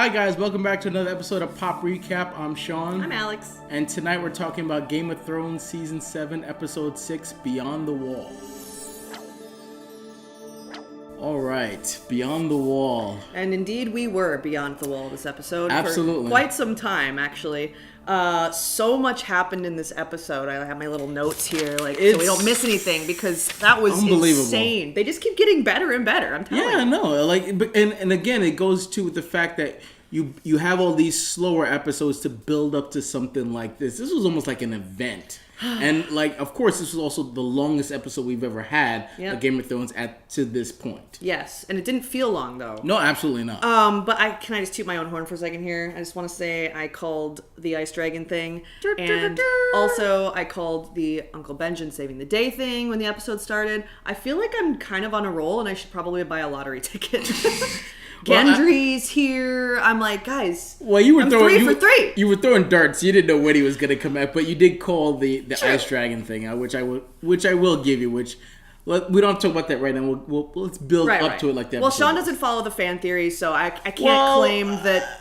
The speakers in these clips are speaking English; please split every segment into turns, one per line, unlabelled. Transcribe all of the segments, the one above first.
Hi guys, welcome back to another episode of Pop Recap. I'm Sean.
I'm Alex.
And tonight we're talking about Game of Thrones Season 7, Episode 6, Beyond the Wall. Alright, Beyond the Wall.
And indeed we were beyond the wall this episode.
Absolutely.
For quite some time, actually. So much happened in this episode. I have my little notes here, so we don't miss anything, because that was insane. They just keep getting better and better, I'm telling you.
Yeah, no, and again, it goes to the fact that you have all these slower episodes to build up to something like this. This was almost like an event. And, of course, this was also the longest episode we've ever had of Game of Thrones to this point.
Yes, and it didn't feel long, though.
No, absolutely not.
But can I just toot my own horn for a second here? I just want to say I called the Ice Dragon thing, and also I called the Uncle Benjen saving the day thing when the episode started. I feel like I'm kind of on a roll, and I should probably buy a lottery ticket. Gendry's here. I'm like, guys.
Well, you were
I'm
throwing
3 for 3.
You were throwing darts. You didn't know when he was going to come out, but you did call the Ice Dragon thing, which I will give you. We don't have to talk about that right now. Let's build up to it like that.
Well, Sean doesn't follow the fan theory, so I can't claim that.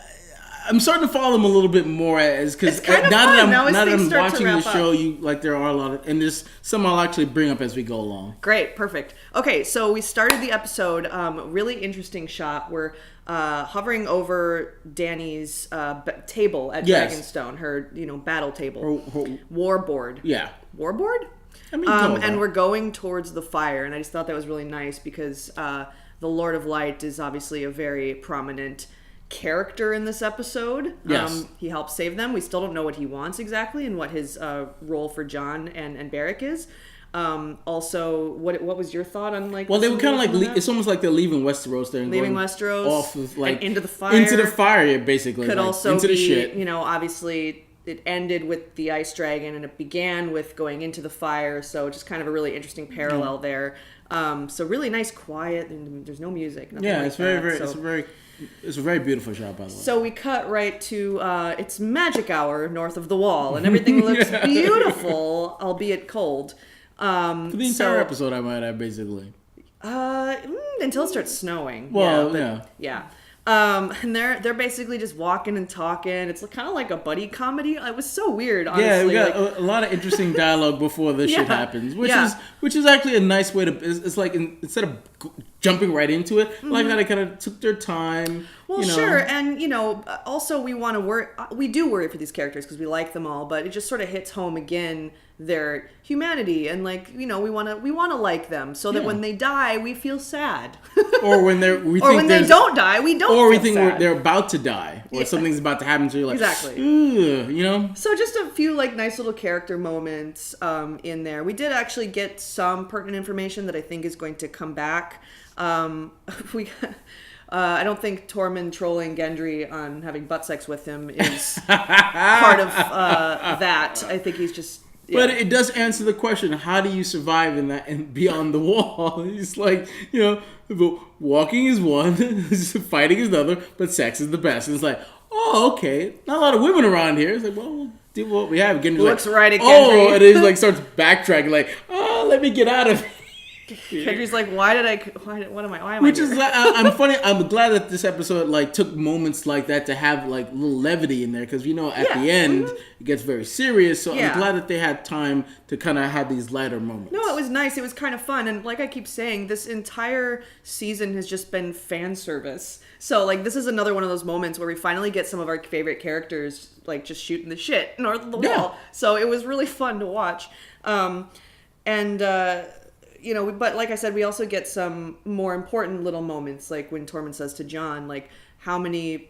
I'm starting to follow them a little bit more because now that I'm watching the show, there are a lot of, and there's some I'll actually bring up as we go along.
Great, perfect. Okay, so we started the episode. Really interesting shot. We're hovering over Dany's table at Dragonstone, her battle table, war board.
Yeah,
war board.
I mean,
and we're going towards the fire, and I just thought that was really nice because the Lord of Light is obviously a very prominent character in this episode.
Yes.
He helps save them. We still don't know what he wants exactly and what his role for Jon and Beric is. Also, what was your thought on
Well, they were kind of it's almost like they're leaving Westeros there and
leaving Westeros
off of
and into the fire.
Into the fire, basically.
Could also
into
be,
the shit.
Obviously it ended with the Ice Dragon and it began with going into the fire, so just kind of a really interesting parallel there. So really nice, quiet, and there's no music.
Yeah, it's it's a very beautiful shot, by the way.
So we cut right to it's magic hour north of the wall, and everything looks beautiful, albeit cold.
For the entire episode, I might add, basically.
Until it starts snowing.
Well,
yeah. And they're basically just walking and talking. It's kind of like a buddy comedy. It was so weird, honestly.
Yeah, we got a lot of interesting dialogue before this shit happens, which is actually a nice way to. It's like instead of jumping right into it, like how they kind of took their time.
Well, sure, and also we want to worry. We do worry for these characters because we like them all, but it just sort of hits home again their humanity and we want to like them so that when they die we feel sad,
or when they
don't die we don't,
or we
feel
think
sad.
They're about to die or something's about to happen, so you're like
exactly.
So
just a few nice little character moments in there. We did actually get some pertinent information that I think is going to come back. I don't think Tormund trolling Gendry on having butt sex with him is part of that. I think he's just. Yeah.
But it does answer the question: how do you survive in that and beyond the wall? It's walking is one, fighting is another, but sex is the best. And it's like, oh, okay, not a lot of women around here. It's like, well, we'll do what we have. Gendry's
looks right at Gendry.
Oh, and he starts backtracking, let me get out of here.
Gendry's like, why am I
Which
here?
is, I'm funny. I'm glad that this episode took moments like that to have little levity in there because at the end it gets very serious. So I'm glad that they had time to kind of have these lighter moments.
No, it was nice. It was kind of fun, and like I keep saying, this entire season has just been fan service. So this is another one of those moments where we finally get some of our favorite characters just shooting the shit north of the wall. So it was really fun to watch, but like I said, we also get some more important little moments, like when Tormund says to Jon, how many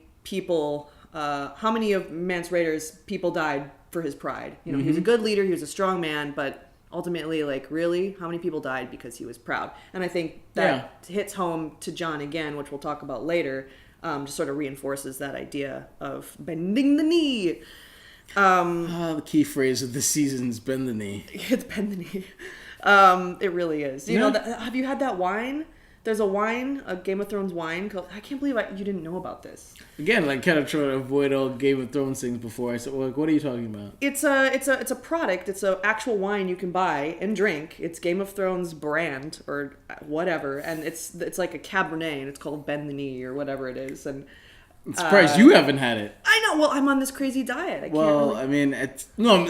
of Mance Rayder's people died for his pride? He was a good leader, he was a strong man, but ultimately, really, how many people died because he was proud? And I think that hits home to Jon again, which we'll talk about later, just sort of reinforces that idea of bending the knee.
The key phrase of the season is bend the knee.
It's bend the knee. It really is. Have you had that wine? There's a wine, a Game of Thrones wine called. I can't believe you didn't know about this.
Again, kind of trying to avoid all Game of Thrones things before. I said, what are you talking about?
It's a product. It's an actual wine you can buy and drink. It's Game of Thrones brand or whatever, and it's like a Cabernet, and it's called Bend the Knee or whatever it is, and
I'm surprised you haven't had it.
I know. Well, I'm on this crazy diet. I can't
Well,
really...
I mean,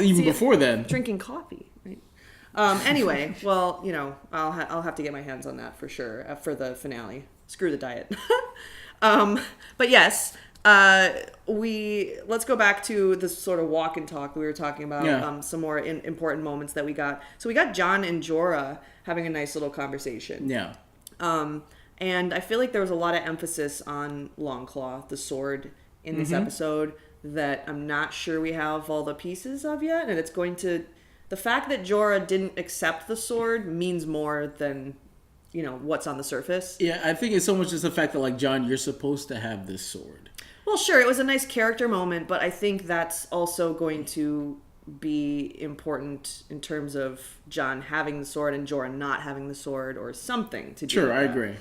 even before then.
Drinking coffee. Right? Anyway, well, I'll have to get my hands on that for sure for the finale. Screw the diet. But yes, let's go back to the sort of walk and talk that we were talking about.
Yeah.
Some more important moments that we got. So we got John and Jorah having a nice little conversation.
Yeah.
And I feel like there was a lot of emphasis on Longclaw, the sword, in this episode that I'm not sure we have all the pieces of yet. And it's going to... The fact that Jorah didn't accept the sword means more than, what's on the surface.
Yeah, I think it's so much just the fact that, like, John, you're supposed to have this sword.
Well, sure, it was a nice character moment, but I think that's also going to be important in terms of John having the sword and Jorah not having the sword or something to do
Sure,
with
I
that.
agree.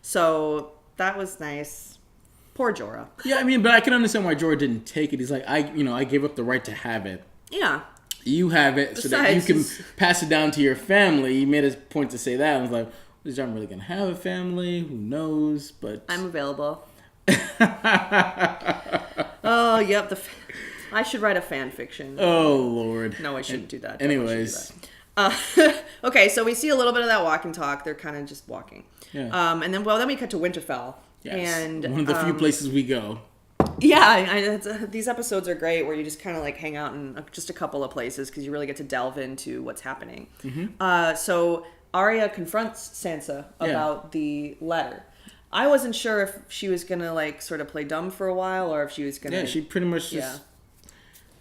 So that was nice. Poor Jorah.
Yeah, I mean, but I can understand why Jorah didn't take it. He's like, I gave up the right to have it.
Yeah.
You have it so that you can pass it down to your family. He made a point to say that. I was like, is John really going to have a family? Who knows? But
I'm available. Oh, yep. I should write a fan fiction.
Oh, Lord.
No, I shouldn't do that.
Anyways.
Okay, so we see a little bit of that walk and talk. They're kind of just walking.
Yeah.
And then we cut to Winterfell.
Yes.
And
one of the few places we go.
Yeah, these episodes are great where you just kind of like hang out in just a couple of places because you really get to delve into what's happening. So Arya confronts Sansa about the letter. I wasn't sure if she was going to like sort of play dumb for a while or if she was going to...
Yeah, she pretty much just...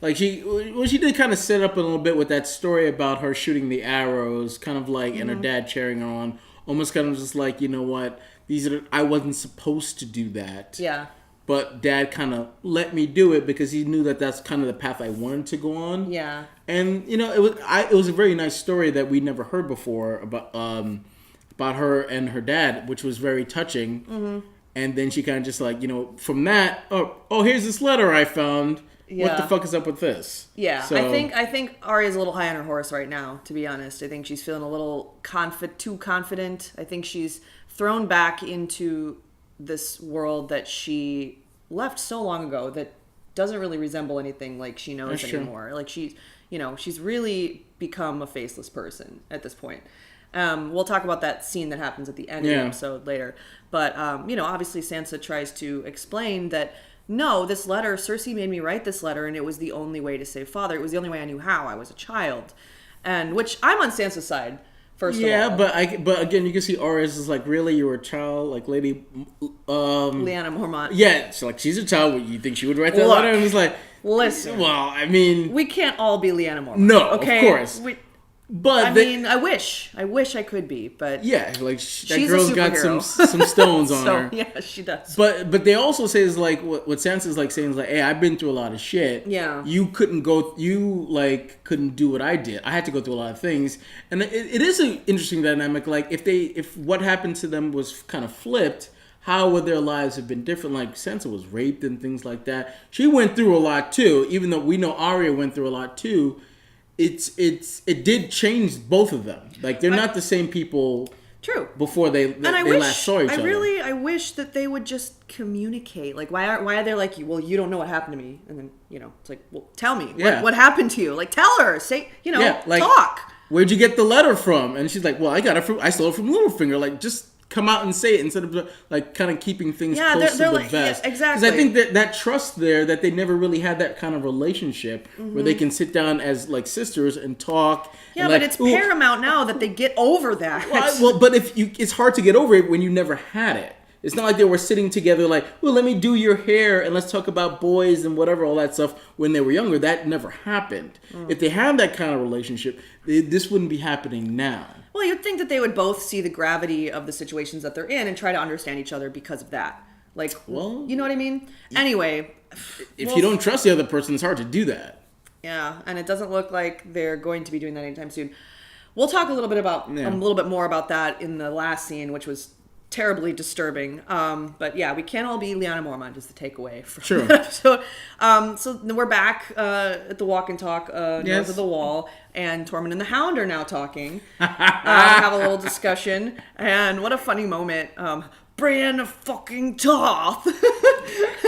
Like, she did kind of set up a little bit with that story about her shooting the arrows, kind of like, and her dad cheering her on. Almost kind of just like, you know what, I wasn't supposed to do that.
Yeah.
But Dad kind of let me do it because he knew that that's kind of the path I wanted to go on.
Yeah.
And, it was a very nice story that we'd never heard before about her and her dad, which was very touching. Mm-hmm. And then she kind of just like, from that, oh, here's this letter I found. Yeah. What the fuck is up with this?
Yeah,
so,
I think Arya's a little high on her horse right now, to be honest. I think she's feeling a little too confident. I think she's thrown back into this world that she left so long ago that doesn't really resemble anything like she knows anymore. True. Like she's really become a faceless person at this point. We'll talk about that scene that happens at the end of the episode later. But, obviously Sansa tries to explain that, no, this letter, Cersei made me write this letter and it was the only way to save father. It was the only way I knew how. I was a child. And which I'm on Sansa's side, first of all.
Yeah, but again, you can see Arya's is like, really, you were a child? Like, Lady...
Lyanna Mormont.
Yeah, she's a child. You think she would write that letter? And he's like...
Listen.
Well, I mean...
We can't all be Lyanna Mormont.
No,
okay?
Of course. But
I wish I could be, but
yeah, like that girl's got some stones on her.
Yeah, she does.
But they also say is like what Sansa's like saying is like, hey, I've been through a lot of shit.
Yeah,
you couldn't do what I did. I had to go through a lot of things, and it is an interesting dynamic. Like if what happened to them was kind of flipped, how would their lives have been different? Like Sansa was raped and things like that. She went through a lot too, even though we know Arya went through a lot too. It did change both of them. Like they're not the same people. True. Before they last saw each other.
I wish that they would just communicate. Like why are they like, well, you don't know what happened to me, and then it's like, well, tell me what happened to you. Like tell her, say talk.
Where'd you get the letter from? And she's like, well, I stole it from Littlefinger. Like just come out and say it instead of like kind of keeping things close to the vest.
Yeah, exactly.
Because I think that trust there, that they never really had that kind of relationship where they can sit down as like sisters and talk.
Yeah,
and
but it's paramount now that they get over that.
But it's hard to get over it when you never had it. It's not like they were sitting together like, well, let me do your hair and let's talk about boys and whatever, all that stuff when they were younger. That never happened. If they had that kind of relationship, this wouldn't be happening now.
Well, you'd think that they would both see the gravity of the situations that they're in and try to understand each other because of that. Like, well, you know what I mean? Anyway.
If you don't trust the other person, it's hard to do that.
Yeah, and it doesn't look like they're going to be doing that anytime soon. We'll talk a little bit more about that in the last scene, which was terribly disturbing. But yeah, we can't all be Lyanna Mormont, is the takeaway from that episode. So we're back at the walk and talk north of the wall, and Tormund and the Hound are now talking. Have a little discussion, and what a funny moment. Brienne of fucking Toth.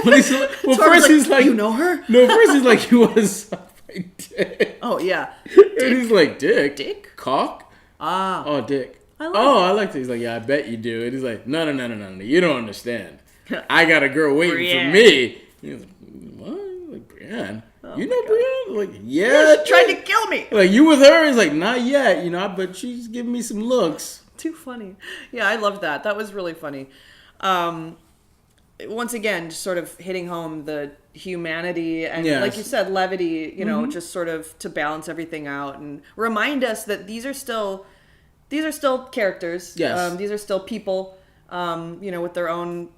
But he's, well, first he's like,
you know her?
No, first he's like, you want to suck my dick.
Oh, yeah.
And he's like, dick?
Dick?
Cock?
Ah.
Oh, dick.
I
like that. He's like, yeah, I bet you do. And he's like, no, you don't understand. I got a girl waiting
Brienne.
for me. He's like, what? Like, Brienne?
Oh
You know Brienne? Like,
Yeah,
yeah.
she tried to kill me.
Like, you with her? He's like, not yet. You know, but she's giving me some looks.
Too funny. Yeah, I loved that. That was really funny. Once again, just sort of hitting home the humanity and, like you said, levity, you know, just sort of to balance everything out and remind us that these are still characters.
Yes.
These are still people, you know, with their own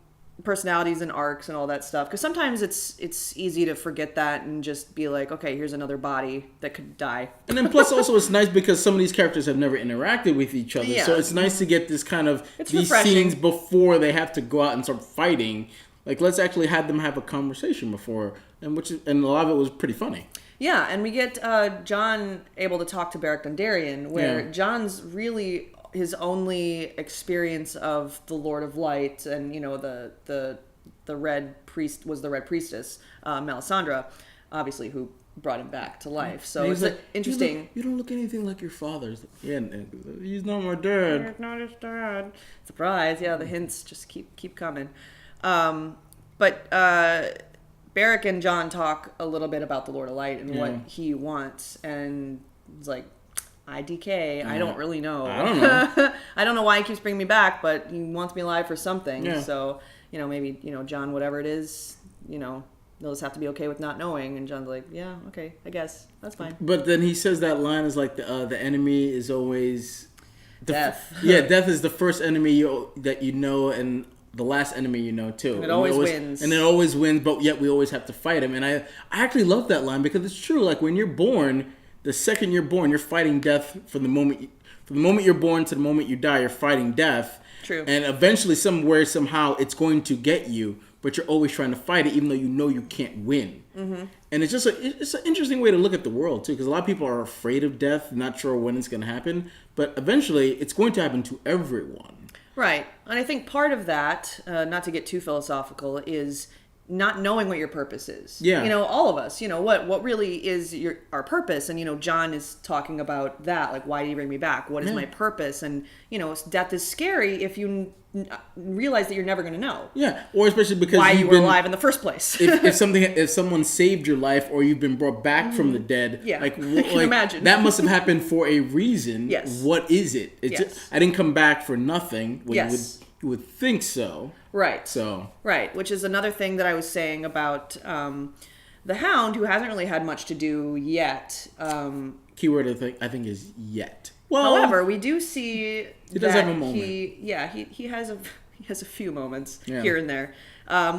personalities and arcs and all that stuff. Because sometimes it's easy to forget that and just be like, okay, here's another body that could die.
And then plus also it's nice because some of these characters have never interacted with each other. Yeah. So it's nice to get this kind of these
refreshing.
scenes before they have to go out and start fighting. Like, let's actually have them have a conversation before, and a lot of it was pretty funny.
Yeah, and we get Jon able to talk to Beric Dondarrion, where Jon's really his only experience of the Lord of Light, and you know the Red Priest was the Red Priestess, Melisandre, obviously, who brought him back to life. So it's like, interesting.
You don't look anything like your father. Yeah, he's not my dad.
He's not his dad. Surprise! Yeah, the hints just keep coming. But Beric and Jon talk a little bit about the Lord of Light and what he wants, and it's like, IDK, I don't really know.
I don't know.
I don't know why he keeps bringing me back, but he wants me alive for something.
Yeah.
So, you know, maybe, you know, Jon, whatever it is, you know, they'll just have to be okay with not knowing. And Jon's like, yeah, okay, I guess. That's fine.
But then he says that line is like, the enemy is always...
Death.
Death is the first enemy that you know, and the last enemy you know too.
And it always wins.
And it always wins, but yet we always have to fight him. And I actually love that line because it's true. Like, when you're born, the second you're born, you're fighting death from the moment you're born to the moment you die. You're fighting death.
True.
And eventually, somehow, it's going to get you. But you're always trying to fight it, even though you know you can't win. Mm-hmm. And it's just it's an interesting way to look at the world too, because a lot of people are afraid of death, not sure when it's going to happen. But eventually, it's going to happen to everyone.
Right. And I think part of that, not to get too philosophical, is not knowing what your purpose is.
Yeah.
You know, all of us, you know, what really is our purpose. And, you know, Jon is talking about that. Like, why do you bring me back? What is my purpose? And, you know, death is scary if you realize that you're never going to know.
Yeah. Or especially because
why you were alive in the first place.
if someone saved your life or you've been brought back from the dead,
yeah.
like,
I can imagine.
That must have happened for a reason.
Yes.
What is it? It's
yes.
just, I didn't come back for nothing. When
yes.
You would think so.
Right.
So.
Right. Which is another thing that I was saying about the Hound, who hasn't really had much to do yet.
Keyword I think is yet. Well,
however, we do see
he does have a moment.
He has a few moments
Yeah.
here and there.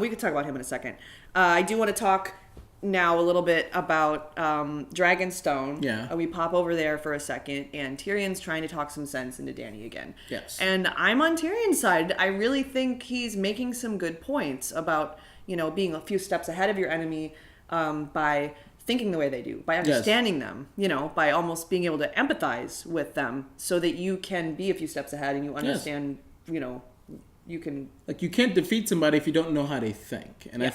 We could talk about him in a second. I do want to talk now a little bit about Dragonstone.
Yeah.
We pop over there for a second, and Tyrion's trying to talk some sense into Dany again.
Yes.
And I'm on Tyrion's side. I really think he's making some good points about, you know, being a few steps ahead of your enemy by thinking the way they do, by understanding them, you know, by almost being able to empathize with them so that you can be a few steps ahead and you understand, you know, you can...
Like, you can't defeat somebody if you don't know how they think. And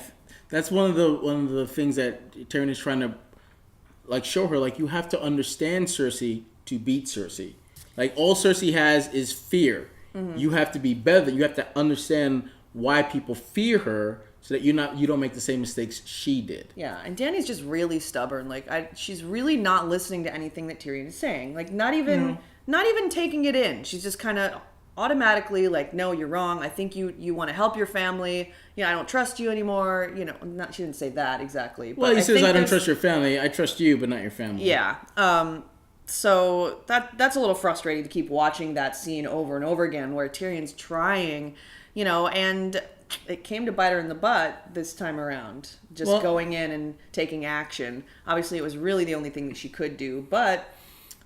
that's one of the things that Tyrion is trying to, like, show her. Like, you have to understand Cersei to beat Cersei. Like, all Cersei has is fear. Mm-hmm. You have to be better. You have to understand why people fear her so that you don't make the same mistakes she did.
Yeah, and Dany's just really stubborn. Like, she's really not listening to anything that Tyrion is saying. Like, not even taking it in. She's just kind of automatically like, no, you're wrong. I think you want to help your family. You know, I don't trust you anymore. You know, she didn't say that exactly. But
well, he says, I don't trust your family. I trust you, but not your family.
Yeah. So that's a little frustrating to keep watching that scene over and over again where Tyrion's trying, you know, and it came to bite her in the butt this time around. Just going in and taking action. Obviously, it was really the only thing that she could do, but...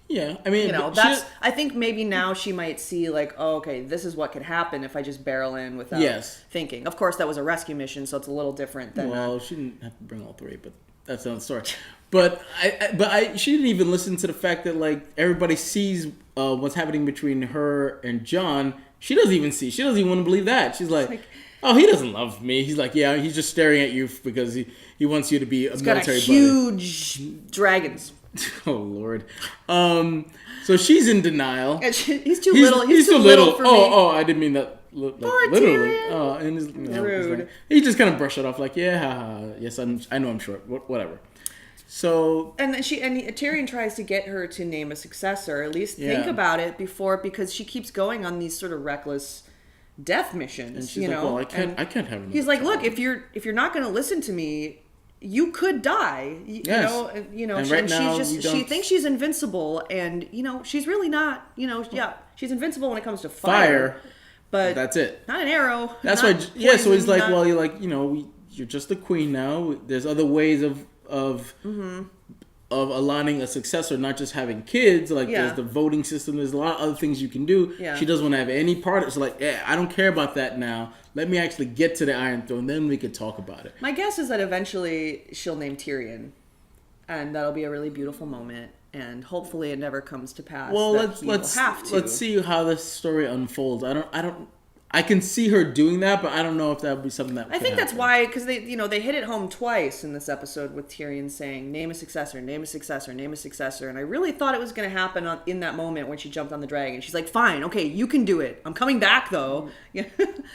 Yeah, I mean,
you know, I think maybe now she might see like, oh, okay, this is what could happen if I just barrel in without thinking. Of course, that was a rescue mission, so it's a little different than.
Well, she didn't have to bring all three, but that's another story. But she didn't even listen to the fact that like everybody sees what's happening between her and Jon, she doesn't even want to believe that. She's like, oh, he doesn't love me. He's like, yeah, he's just staring at you because he wants you to be a military buddy.
Huge dragons.
Oh Lord. So she's in denial.
And he's too little. He's too little for me.
Oh, I didn't mean that. Literally.
Tyrion.
Oh, and he's,
Rude.
like, he just kind of brushed it off like, yeah, yes, I know I'm short. Whatever. So
and Tyrion tries to get her to name a successor. At least think about it because she keeps going on these sort of reckless death missions.
And she's like, well, I can't have another
He's like,
child.
look, if you're not going to listen to me, you could die.
Yes. And right now,
she thinks she's invincible, and she's really not. She's invincible when it comes to fire. But
that's it.
Not an arrow.
That's why. Yeah. So he's like, well, you're like, you're just the queen now. There's other ways of aligning a successor, not just having kids. Like there's the voting system. There's a lot of other things you can do.
Yeah.
She doesn't want to have any part of it. So like, I don't care about that now. Let me actually get to the Iron Throne, then we could talk about it.
My guess is that eventually she'll name Tyrion, and that'll be a really beautiful moment. And hopefully it never comes to pass.
Well, let's see how this story unfolds. I can see her doing that, but I don't know if that would be something that.
I think that's why, because they hit it home twice in this episode with Tyrion saying, "Name a successor, name a successor, name a successor," and I really thought it was going to happen in that moment when she jumped on the dragon. She's like, "Fine, okay, you can do it. I'm coming back, though."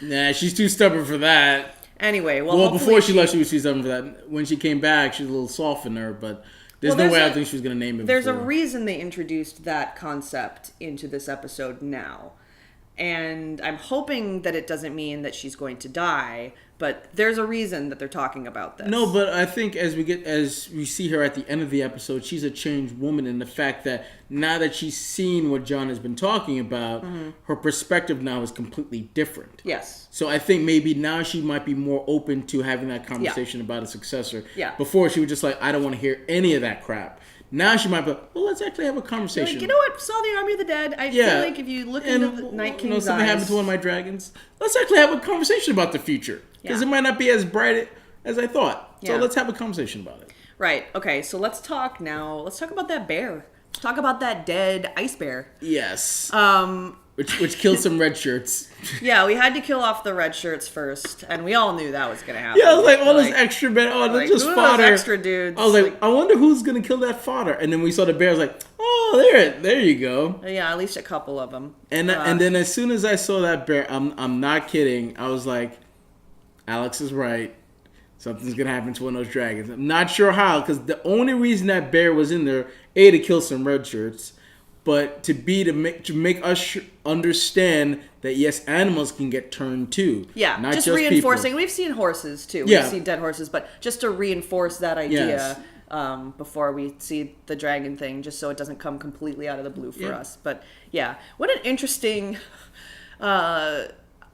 Nah, she's too stubborn for that.
Anyway,
well, before she left, she was too stubborn for that. When she came back, she was a little softener, but. There's no way I think she was going to name him.
There's a reason they introduced that concept into this episode now. And I'm hoping that it doesn't mean that she's going to die, but there's a reason that they're talking about this.
No, but I think as we see her at the end of the episode, she's a changed woman in the fact that now that she's seen what John has been talking about, her perspective now is completely different.
Yes.
So I think maybe now she might be more open to having that conversation about a successor.
Yeah.
Before she was just like, I don't want to hear any of that crap. Now she might be like, well, let's actually have a conversation.
Like, you know what? Saw the Army of the Dead. I feel like if you look into the Night King's
something happened to one of my dragons. Let's actually have a conversation about the future. Because it might not be as bright as I thought. So let's have a conversation about it.
Right. Okay. So let's talk now. Let's talk about that bear. Let's talk about that dead ice bear.
Yes. Which killed some red shirts.
Yeah, we had to kill off the red shirts first, and we all knew that was going to happen.
Yeah, I was like, all those extra men, that's just fodder.
Those extra dudes.
I was like, I wonder who's going to kill that fodder. And then we saw the bear, I was like, oh, there you go.
Yeah, at least a couple of them.
And then as soon as I saw that bear, I'm not kidding, I was like, Alex is right. Something's going to happen to one of those dragons. I'm not sure how, because the only reason that bear was in there, to kill some red shirts, but to make us understand that yes, animals can get turned too.
Yeah,
not just
reinforcing.
People.
We've seen horses too.
Yeah.
We've seen dead horses, but just to reinforce that idea before we see the dragon thing, just so it doesn't come completely out of the blue for us. But yeah, what an interesting.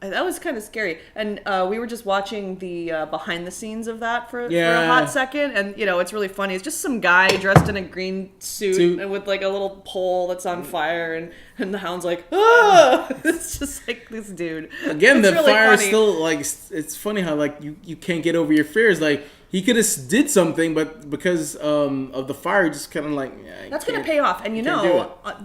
That was kind of scary, and we were just watching the behind the scenes of that for a hot second, and it's really funny. It's just some guy dressed in a green suit and with like a little pole that's on fire, and the hound's like, ah! It's just like this dude.
Again, the really fire is still like, it's funny how like you can't get over your fears. Like he could have did something, but because of the fire, just kind of like
that's going to pay off. And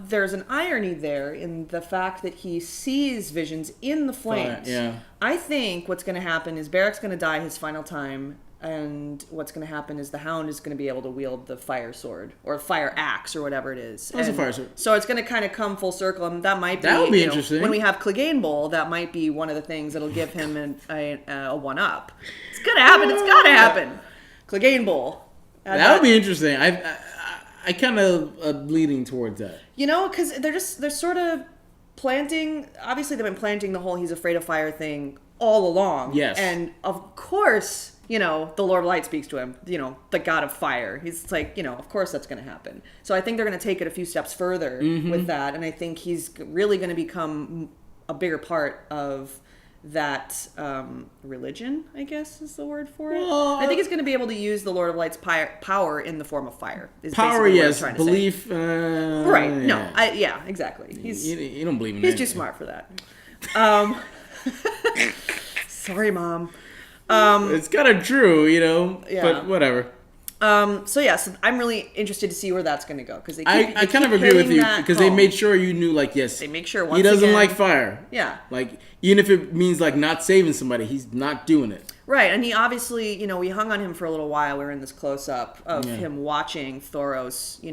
there's an irony there in the fact that he sees visions in the flames.
Yeah.
I think what's going to happen is Barrack's going to die his final time, and what's going to happen is the Hound is going to be able to wield the fire sword or fire axe or whatever it is.
That's a fire sword.
So it's going to kind of come full circle, and that might be
interesting.
When we have Clegane Bowl, that might be one of the things that'll give him a one up. It's going to happen. It's got to happen. Clegane Bowl.
That would be interesting. I kind of leaning towards that.
Because they're sort of planting. Obviously, they've been planting the whole "he's afraid of fire" thing all along.
Yes.
And of course, the Lord of Light speaks to him. The God of Fire. He's like, of course that's going to happen. So I think they're going to take it a few steps further with that, and I think he's really going to become a bigger part of that religion, I guess is the word for it. Well, I think he's going to be able to use the Lord of Light's power in the form of fire.
Power, yes. Belief,
right? No, exactly.
You don't believe in
He's
that.
too smart for that. Sorry, Mom.
It's kind of true,
Yeah.
But whatever.
So I'm really interested to see where that's going to go because
I kind of agree with you because they made sure you knew, like, yes,
they make sure
he doesn't like fire.
Yeah,
like even if it means like not saving somebody, he's not doing it.
Right, and he obviously, we hung on him for a little while. We were in this close up of him watching Thoros,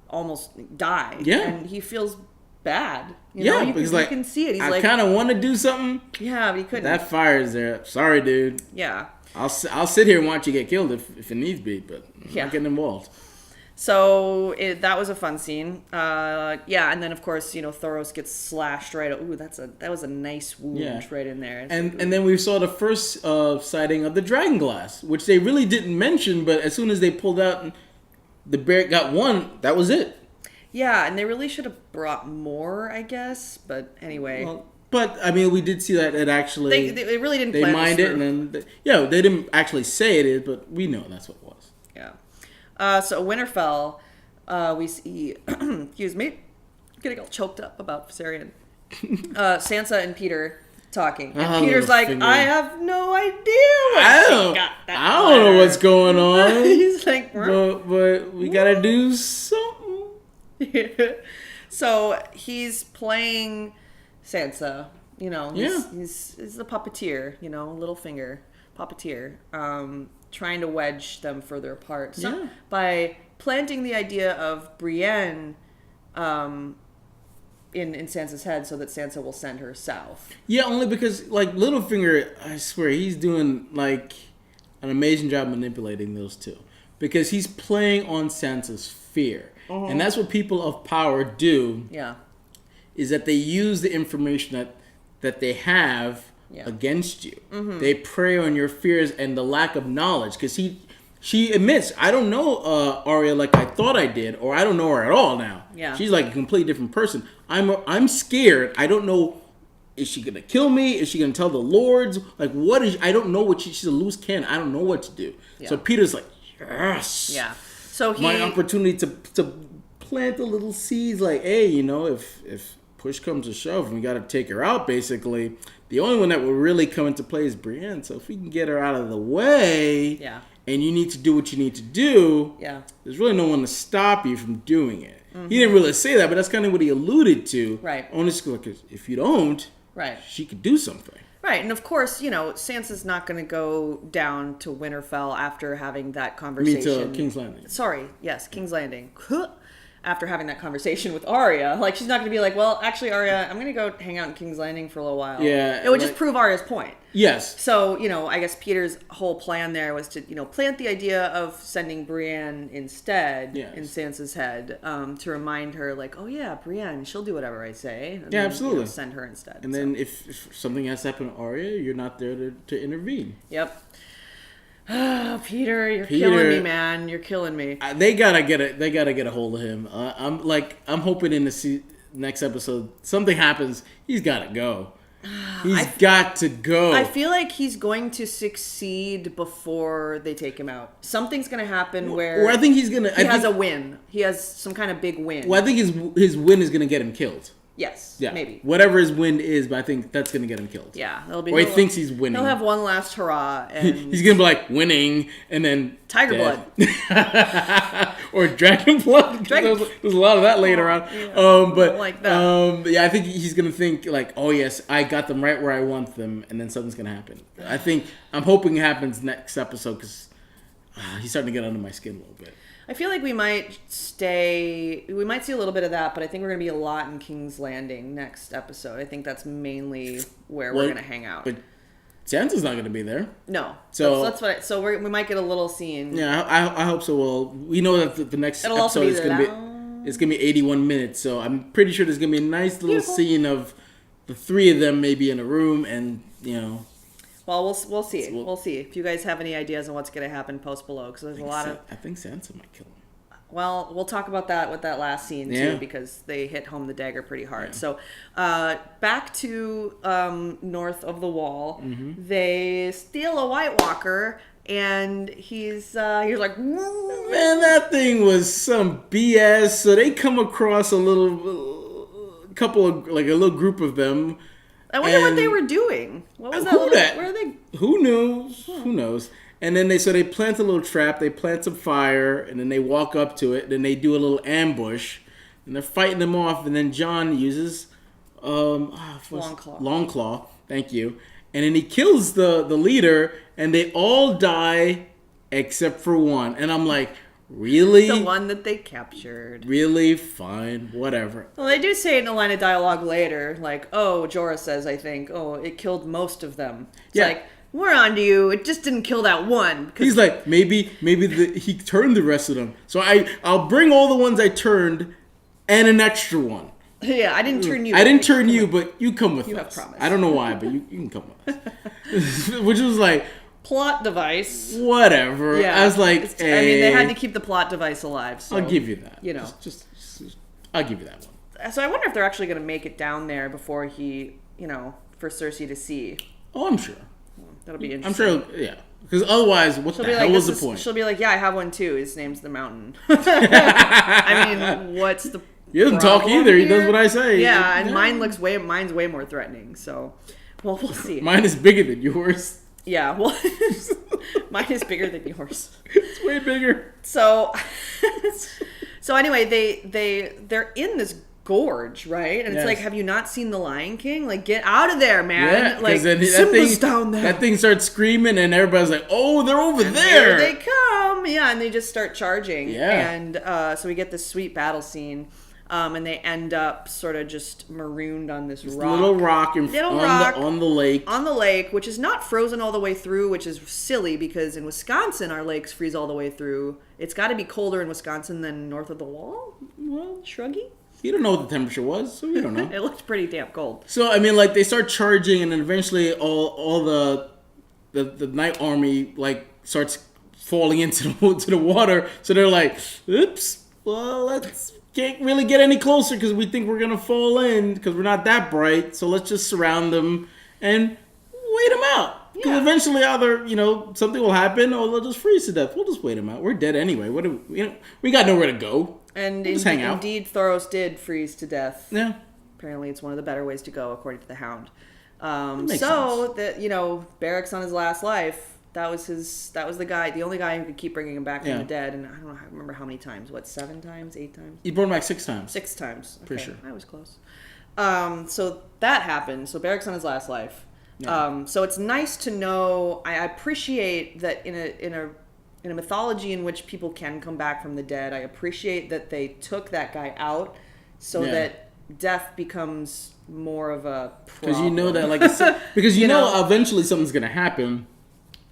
almost die.
Yeah,
and he feels bad.
Because
you can see it. He's
I kind of want to do something.
Yeah, but he couldn't.
That fire is there. Sorry, dude.
Yeah.
I'll sit here and watch you get killed if it needs be, but I'm not getting involved.
So that was a fun scene. And then of course, Thoros gets slashed right. Ooh, that was a nice wound right in there.
And then we saw the first sighting of the dragon glass, which they really didn't mention, but as soon as they pulled out, the bear got one. That was it.
Yeah, and they really should have brought more, I guess. But anyway.
Well, but I mean, we did see that it actually
they really didn't.
They mined it, and then they didn't actually say it is, but we know that's what it was.
Yeah. So Winterfell, we see. Excuse me, getting all choked up about Viserion. Sansa and Peter talking, and Peter's like, "I have no idea what
I don't know what's going on."
He's like,
but we gotta do something.
So he's playing Sansa, he's the puppeteer, Littlefinger puppeteer, trying to wedge them further apart. So by planting the idea of Brienne in Sansa's head so that Sansa will send her south.
Yeah, only because, like, Littlefinger, I swear, he's doing, like, an amazing job manipulating those two. Because he's playing on Sansa's fear. And that's what people of power do. Yeah. Is that they use the information that they have against you. Mm-hmm. They prey on your fears and the lack of knowledge. Because she admits, I don't know Arya like I thought I did, or I don't know her at all now. Yeah. She's like a completely different person. I'm scared. I don't know. Is she gonna kill me? Is she gonna tell the lords? Like, what is? I don't know what she's a loose cannon. I don't know what to do. Yeah. So Peter's like, yes. Yeah. So my opportunity to plant the little seeds. Like, hey, if push comes to shove and we got to take her out, basically, the only one that will really come into play is Brienne. So if we can get her out of the way, and you need to do what you need to do, there's really no one to stop you from doing it. Mm-hmm. He didn't really say that, but that's kind of what he alluded to. Right. Honestly, because if you don't, she could do something.
Right, and of course, Sansa's not going to go down to Winterfell after having that conversation.
Me to King's Landing.
Sorry, yes, King's Landing. After having that conversation with Arya. Like, she's not going to be like, well, actually, Arya, I'm going to go hang out in King's Landing for a little while. Yeah. It would just prove Arya's point.
Yes.
So, I guess Peter's whole plan there was to, plant the idea of sending Brienne instead in Sansa's head to remind her, like, oh, yeah, Brienne, she'll do whatever I say. And then,
absolutely.
Send her instead.
And then if something has to happen to Arya, you're not there to intervene.
Yep. Oh, Peter, you're killing me, man. You're killing me.
They gotta get a hold of him. I'm hoping in the next episode something happens. He's gotta go. He's got to go.
I feel like he's going to succeed before they take him out. Something's going to happen where
I think he
has a win. He has some kind of big win.
Well, I think his win is going to get him killed.
Yes, maybe.
Whatever his win is, but I think that's going to get him killed.
Yeah.
Or he thinks he's winning.
He'll have one last hurrah. And
he's going to be like, winning, and then
Tiger blood.
Or dragon blood. There's a lot of that later on.
Yeah. But like that.
I think he's going to think like, oh, yes, I got them right where I want them, and then something's going to happen. I'm hoping it happens next episode, because he's starting to get under my skin a little bit.
I feel like we might see a little bit of that, but I think we're going to be a lot in King's Landing next episode. I think that's mainly where we're going to hang out.
But Sansa's not going to be there.
No. So that's what. So we might get a little scene.
Yeah, I hope so. Well, we know that the next episode is going to be 81 minutes. So I'm pretty sure there's going to be a nice little scene of the three of them maybe in a room, and
Well, we'll see. We'll see. If you guys have any ideas on what's going to happen, post below, because there's a lot of.
I think Sansa might kill him.
Well, we'll talk about that with that last scene too, because they hit home the dagger pretty hard. Yeah. So, back to north of the Wall, they steal a White Walker, and he's like,
man, that thing was some BS. So they come across a little group of them.
I wonder what they were doing. What was that?
Who knew? Who knows? And then they plant a little trap, they plant some fire, and then they walk up to it, then they do a little ambush, and they're fighting them off, and then John uses Longclaw, thank you. And then he kills the leader, and they all die except for one. And I'm like, really?
The one that they captured.
Really? Fine. Whatever.
Well, they do say it in a line of dialogue later, like, oh, Jorah says, I think, oh, it killed most of them. It's like, we're on to you. It just didn't kill that one.
He's like, maybe he turned the rest of them. So I'll bring all the ones I turned and an extra one.
Yeah, I didn't turn you.
I didn't turn you, but you come with us.
You have promised.
I don't know why, but you can come with us. Which was like...
Plot device.
Whatever. Yeah. I was like, hey,
I mean, they had to keep the plot device alive. So,
I'll give you that.
You know.
Just I'll give you that one.
So I wonder if they're actually going to make it down there before he, for Cersei to see.
Oh, I'm sure.
That'll be interesting.
I'm sure, yeah. Because otherwise, what the hell was the point?
She'll be like, yeah, I have one too. His name's the Mountain. I mean, what's the
He doesn't talk either. He does what I say.
Yeah, and mine's way more threatening. So, well, we'll see.
Mine is bigger than yours.
Yeah, well, mine is bigger than yours.
It's way bigger.
So anyway, they're in this gorge, right? And it's like, have you not seen The Lion King? Like, get out of there, man!
Yeah,
like,
Simba's
down there.
That thing starts screaming, and everybody's like, "Oh, they're over there!"
Here they come! Yeah, and they just start charging.
Yeah,
and so we get this sweet battle scene. And they end up sort of just marooned on this rock.
Little rock on the lake.
On the lake, which is not frozen all the way through, which is silly because in Wisconsin our lakes freeze all the way through. It's got to be colder in Wisconsin than north of the wall. Well, shruggy.
You don't know what the temperature was, so you don't know.
It looked pretty damn cold.
So I mean, like they start charging, and then eventually all the night army like starts falling into the water. So they're like, "Oops, well let's." Can't really get any closer because we think we're going to fall in because we're not that bright. So let's just surround them and wait them out. Because eventually either, something will happen or they'll just freeze to death. We'll just wait them out. We're dead anyway. We got nowhere to go.
And
we'll just hang out.
Indeed, Thoros did freeze to death.
Yeah.
Apparently it's one of the better ways to go, according to the Hound.
Makes sense.
Barracks on his last life, that was the guy, the only guy who could keep bringing him back from the dead. And I remember how many times. What, 7 times, 8 times?
He brought him back 6 times.
6 times. Okay.
Pretty sure.
I was close. So that happened. So Barracks on his last life. Yeah. So it's nice to know. I appreciate that in a mythology in which people can come back from the dead. I appreciate that they took that guy out so that death becomes more of a problem.
Because that, because eventually something's gonna happen.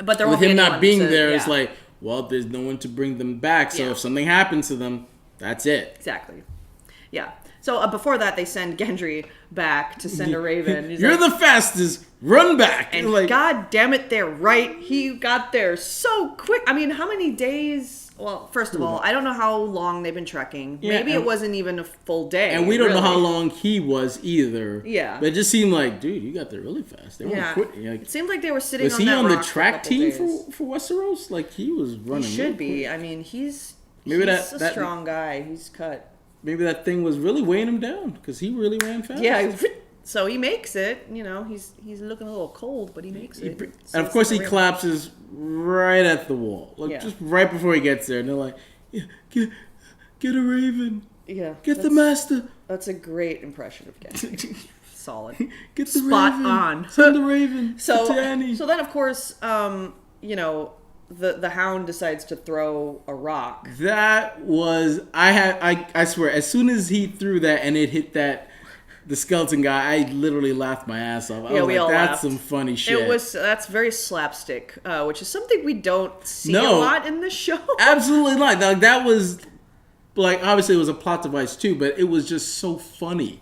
But there
with him not being there, it's like, well, there's no one to bring them back. So if something happens to them, that's it.
Exactly. Yeah. So before that, they send Gendry back to send a raven.
You're the fastest. Run back.
And God damn it, they're right. He got there so quick. I mean, how many days? Well, first of all, I don't know how long they've been trekking.
Yeah,
maybe it wasn't even a full day.
And we don't know how long he was either.
Yeah.
But it just seemed like, dude, you got there really fast. They weren't quit.
It seemed like they were sitting on that rock.
Was he on the track team for Westeros? Like, he was running.
He should be.
Quick.
I mean, he's a strong guy. He's cut.
Maybe that thing was really weighing him down because he really ran fast.
Yeah. So he makes it. He's looking a little cold, but he makes it.
And of course, he collapses right at the wall, just right before he gets there. And they're like, "Get a raven.
Yeah,
get the master."
That's a great impression of Gendry. Solid.
Get the
spot
raven.
On.
Send the raven.
So then, of course, the Hound decides to throw a rock.
That was I swear, as soon as he threw that and it hit the skeleton guy, I literally laughed my ass off. I was like, that's some funny shit.
That's very slapstick, which is something we don't see a lot in the show.
Absolutely not. Like, that was, like, obviously it was a plot device too, but it was just so funny.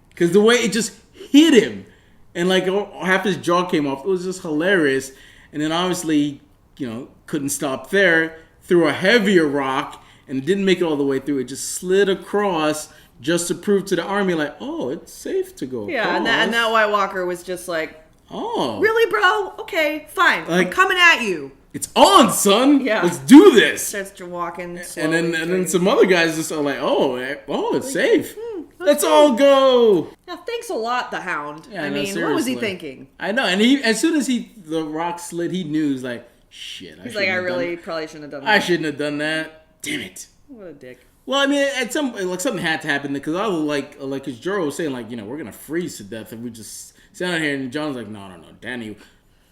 Because the way it just hit him, and like half his jaw came off, it was just hilarious. And then obviously, couldn't stop there, threw a heavier rock, and didn't make it all the way through. It just slid across, just to prove to the army, like, oh, it's safe to go.
Yeah, and that White Walker was just like,
oh,
really, bro? Okay, fine. Like, I'm coming at you.
It's on, son.
Yeah,
let's do this.
Starts walking,
and then some other guys just are like, oh, it's safe. Let's all go.
Yeah, thanks a lot, the Hound.
Yeah,
I mean, what was he thinking?
I know, and as soon as the rock slid, he knew, like, shit.
He's like, I really probably shouldn't have done that.
I shouldn't have done that. Damn it.
What a dick.
Well, I mean, at some like something had to happen because I was like, because Joro was saying like, we're gonna freeze to death if we just stand out here, and John's like, no, Danny.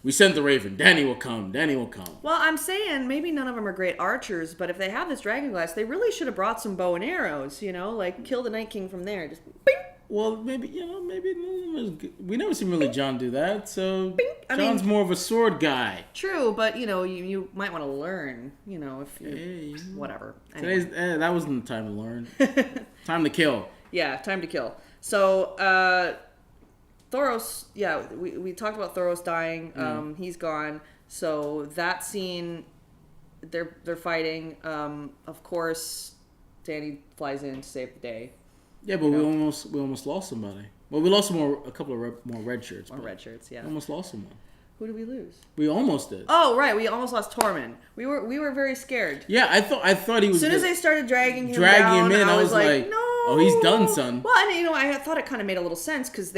We sent the Raven. Danny will come.
Well, I'm saying maybe none of them are great archers, but if they have this dragon glass, they really should have brought some bow and arrows. Like kill the Night King from there. Just bing.
Well, maybe we never seen really John do that. So John's more of a sword guy.
True, but you might want to learn. If you whatever. Anyway.
That wasn't the time to learn. Time to kill.
Yeah, time to kill. So Thoros. Yeah, we talked about Thoros dying. He's gone. So that scene, they're fighting. Of course, Danny flies in to save the day.
Yeah, but we almost lost somebody. Well, we lost a couple of more red shirts.
More red shirts, yeah.
We almost lost someone.
Who did we lose?
We almost did.
Oh, right, we almost lost Tormund. We were very scared.
Yeah, I thought he was.
As soon as they started dragging him down,
in, I was like,
no.
Oh, he's done, son.
Well, and I thought it kind of made a little sense because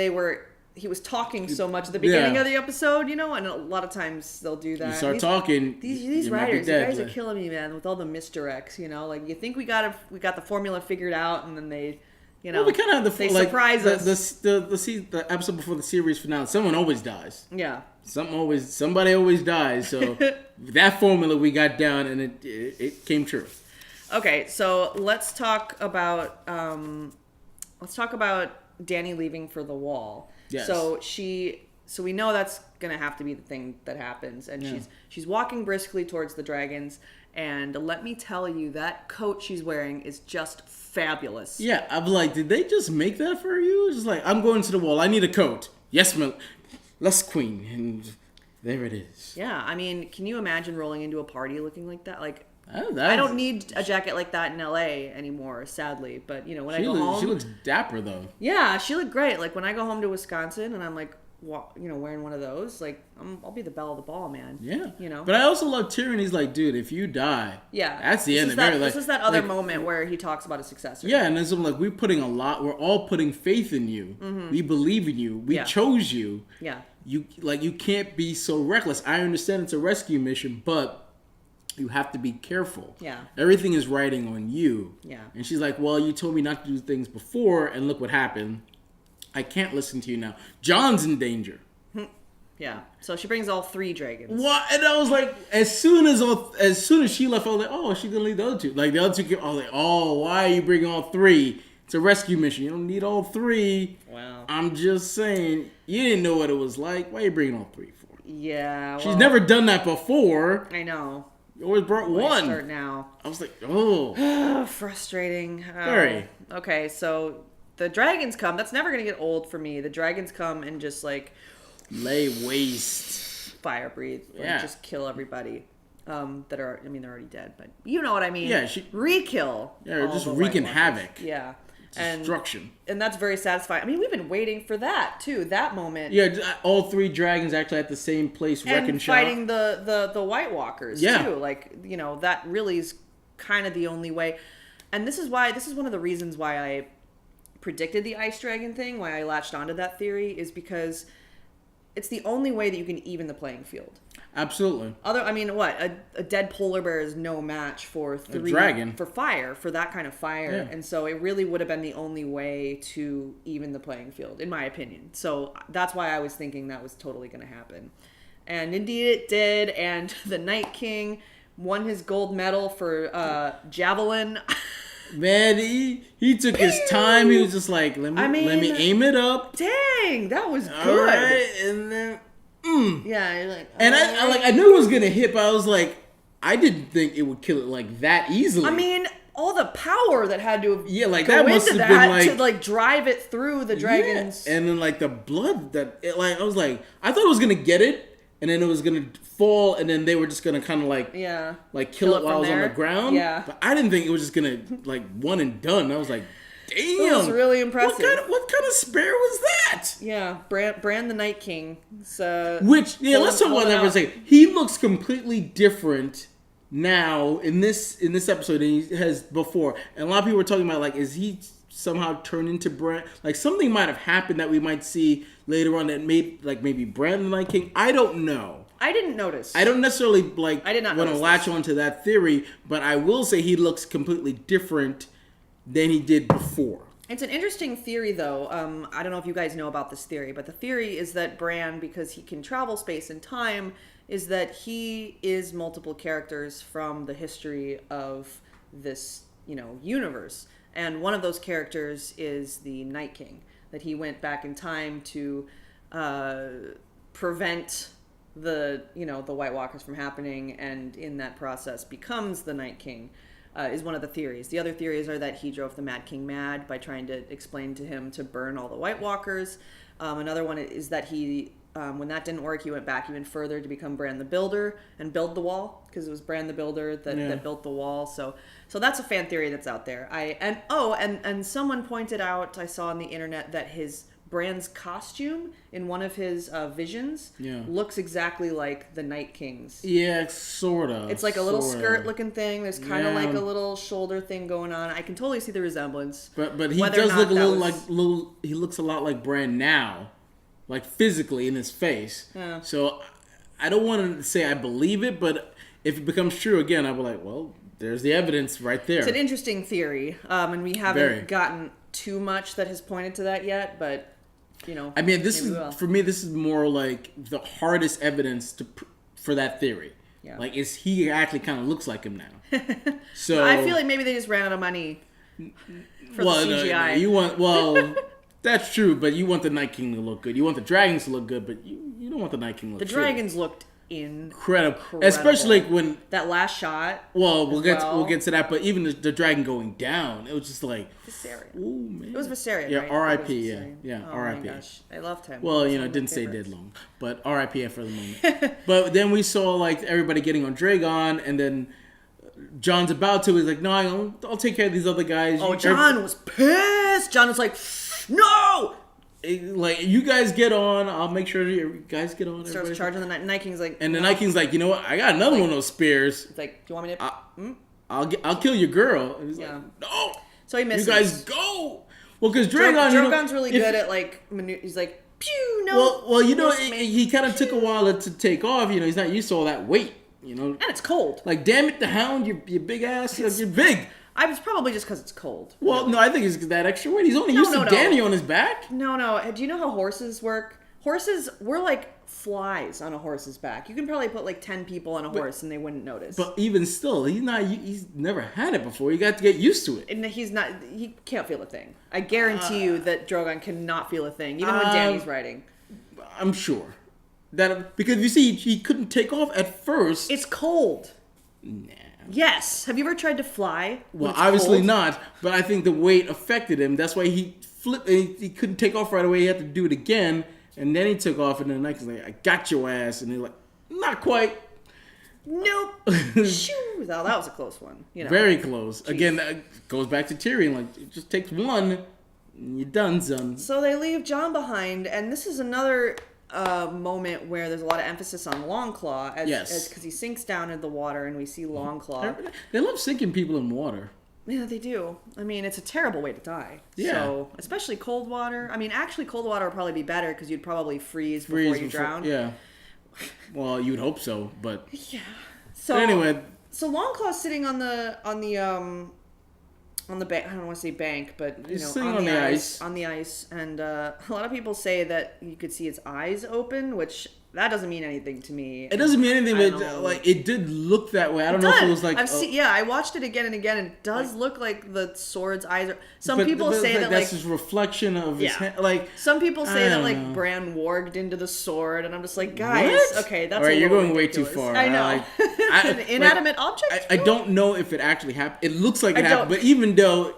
he was talking so much at the beginning of the episode, and a lot of times they'll do that.
You start talking.
These writers, you guys are killing me, man, with all the misdirects. Like you think we got the formula figured out, and then they.
Well, we kind of have
they surprise us.
The episode before the series finale, someone always dies.
Yeah.
Somebody always dies. So that formula we got down, and it came true.
Okay, so let's talk about Dany leaving for the Wall.
Yes.
So we know that's gonna have to be the thing that happens, and she's walking briskly towards the dragons. And let me tell you, that coat she's wearing is just fabulous.
Yeah, I'm like, did they just make that for you? It's just like, I'm going to the wall. I need a coat. Yes, let's queen. And there it is.
Yeah, I mean, can you imagine rolling into a party looking like that? Like,
I
don't need a jacket like that in LA anymore, sadly. But, when I go home...
She looks dapper, though.
Yeah, she looked great. Like, when I go home to Wisconsin and I'm like, wearing one of those, like I'll be the belle of the ball, man.
Yeah, But I also love Tyrion. He's like, dude, if you die, that's the end of it.
This is that other moment where he talks about a successor.
Yeah, and it's like we're all putting faith in you. Mm-hmm. We believe in you. We chose you.
Yeah,
you can't be so reckless. I understand it's a rescue mission, but you have to be careful.
Yeah,
everything is riding on you.
Yeah,
and she's like, well, you told me not to do things before, and look what happened. I can't listen to you now. John's in danger.
Yeah. So she brings all 3 dragons.
What? And I was like, as soon as she left, I was like, oh, she's gonna leave the other 2. Like the other 2, I was like, oh, why are you bringing all 3? It's a rescue mission. You don't need all 3.
Wow.
I'm just saying, you didn't know what it was like. Why are you bringing all 3 for?
Yeah.
She's never done that before.
I know.
You always brought 1.
Start now.
I was like, oh,
frustrating.
Very.
Okay, so. The dragons come. That's never going to get old for me. The dragons come and just like...
lay waste.
Fire breathe. Yeah. Just kill everybody. That are... I mean, they're already dead, but you know what I mean.
Yeah,
re-kill.
Yeah, just wreaking havoc.
Yeah.
Destruction.
And that's very satisfying. I mean, we've been waiting for that, too. That moment.
Yeah, all 3 dragons actually at the same place wrecking
shop. And fighting the White Walkers, too. Like, that really is kind of the only way. And this is one of the reasons why I... predicted the ice dragon thing, why I latched onto that theory, is because it's the only way that you can even the playing field.
Absolutely.
A dead polar bear is no match for 3
dragon
for fire, for that kind of fire. And so it really would have been the only way to even the playing field, in my opinion. So that's why I was thinking that was totally going to happen. And indeed it did, and the Night King won his gold medal for javelin.
Man, he took his time. He was just like, let me aim it up.
Dang, that was good.
All right, and then,
yeah, you're like,
and I knew it was gonna hit, but I was like, I didn't think it would kill it like that easily.
I mean, all the power that had to
that must have been
to drive it through the dragons,
and then the blood I was like, I thought it was gonna get it. And then it was gonna fall, and then they were just gonna kind of kill it while it was on the ground.
Yeah.
But I didn't think it was just gonna one and done. I was like, damn,
it was really impressive.
What kind of spare was that?
Yeah, Bran the Night King.
Let's talk about that for a second. He looks completely different now in this episode than he has before, and a lot of people were talking about is he somehow turned into Bran? Like something might have happened that we might see later on that maybe Bran the Night King. I don't know.
I didn't notice.
I don't necessarily like
I did not
want to
notice
latch
this.
onto that theory, but I will say he looks completely different than he did before.
It's an interesting theory, though. I don't know if you guys know about this theory, but the theory is that Bran, because he can travel space and time, is that he is multiple characters from the history of this, universe. And one of those characters is the Night King, that he went back in time to prevent the White Walkers from happening, and in that process becomes the Night King. Is one of the theories. The other theories are that he drove the Mad King mad by trying to explain to him to burn all the White Walkers. Another one is that he, when that didn't work, he went back even further to become Bran the Builder and build the wall, because it was Bran the Builder that built the wall. So that's a fan theory that's out there. And someone pointed out, I saw on the internet, that Bran's costume in one of his visions looks exactly like the Night King's.
Yeah, sort of.
It's like a little skirt looking thing. There's kind of like a little shoulder thing going on. I can totally see the resemblance.
But he does look a little he looks a lot like Bran now, like physically in his face.
Yeah.
So I don't want to say I believe it, but if it becomes true again, I'll be like, well, there's the evidence right there.
It's an interesting theory, and we haven't gotten too much that has pointed to that yet, but
I mean, this is more like the hardest evidence for that theory. Yeah. Like, he actually kind of looks like him now. So
I feel like maybe they just ran out of money for the CGI.
No, that's true, but you want the Night King to look good. You want the dragons to look good, but you don't want the Night King to look good.
The dragons looked incredible,
especially when
that last shot.
Well, we'll get to that, but even the dragon going down, it was just like
Viserion.
Ooh, man.
It was Viserion,
yeah,
right?
R.I.P. Yeah,
oh
R.I.P.
my gosh, I loved him.
Well, it didn't say dead long, but R.I.P. for the moment. But then we saw like everybody getting on Dragon, and then John's about to. He's like, no, I'll take care of these other guys.
Oh, John was pissed. John was like, no.
Like, you guys get on. I'll make sure you guys get on.
Starts charging the Night King's like,
and the Night King's like, you know what? I got another one of those spears.
It's like, do you want me to?
I'll kill your girl. And he's like, no.
So he misses.
You guys go. Well, because Drogon's
really good at like he's like, pew, no.
Well, he kind of took a while to take off. He's not used to all that weight.
And it's cold.
Like, damn it, the Hound, you big ass, you're big.
I was probably just because it's cold.
Well, no, I think it's that extra weight. He's only used to Danny on his back.
No. Do you know how horses work? Horses, we're like flies on a horse's back. You can probably put like 10 people on a horse and they wouldn't notice.
But even still, he's never had it before. You got to get used to it.
And he can't feel a thing. I guarantee you that Drogon cannot feel a thing, even when Danny's riding.
I'm sure. Because you see, he couldn't take off at first.
It's cold.
Nah.
Yes. Have you ever tried to fly?
Well, obviously cold? Not. But I think the weight affected him. That's why he flipped. He couldn't take off right away. He had to do it again. And then he took off. And then the Nike's like, I got your ass. And they're like, not quite.
Nope. Shoo. Oh, that was a close one.
Very close. Jeez. Again, that goes back to Tyrion. Like, it just takes one. And you're done, son.
So they leave Jon behind. And this is another moment where there's a lot of emphasis on Longclaw, because he sinks down into the water and we see Longclaw.
They love sinking people in water.
Yeah, they do. I mean, it's a terrible way to die. Yeah. So, especially cold water. I mean, actually, cold water would probably be better because you'd probably freeze before you drown.
Yeah. Well, you'd hope so, but
yeah. So
anyway,
Longclaw's sitting on the bank. I don't want to say bank, but
on the ice.
On the ice, and a lot of people say that you could see its eyes open, which that doesn't mean anything to me.
It doesn't mean anything, but like it did look that way. I don't know if it was like.
I watched it again and again, and it does look like the sword's eyes are. Some people say that
that's his reflection of his hand. Like,
some people say that like Bran warged into the sword, and I'm just like, guys, okay, that's
all right. You're going
ridiculous.
Way too far.
I know. An inanimate object.
I don't know if it actually happened. It looks like it happened, but even though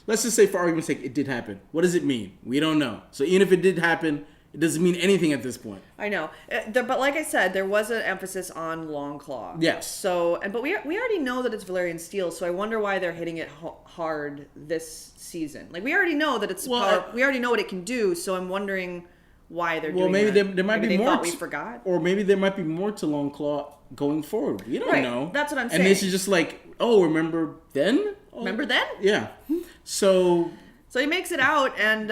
let's just say for argument's sake, it did happen. What does it mean? We don't know. So even if it did happen, it doesn't mean anything at this point.
I know, but like I said, there was an emphasis on Longclaw.
Yes.
So, but we already know that it's Valyrian steel. So I wonder why they're hitting it hard this season. Like, we already know that it's we already know what it can do. So I'm wondering why they're doing
maybe
that.
there might be more.
Thought we forgot,
or maybe there might be more to Longclaw going forward. We don't know.
That's what I'm saying.
And this is just like, remember then?
Remember then?
Yeah. So
So he makes it out, and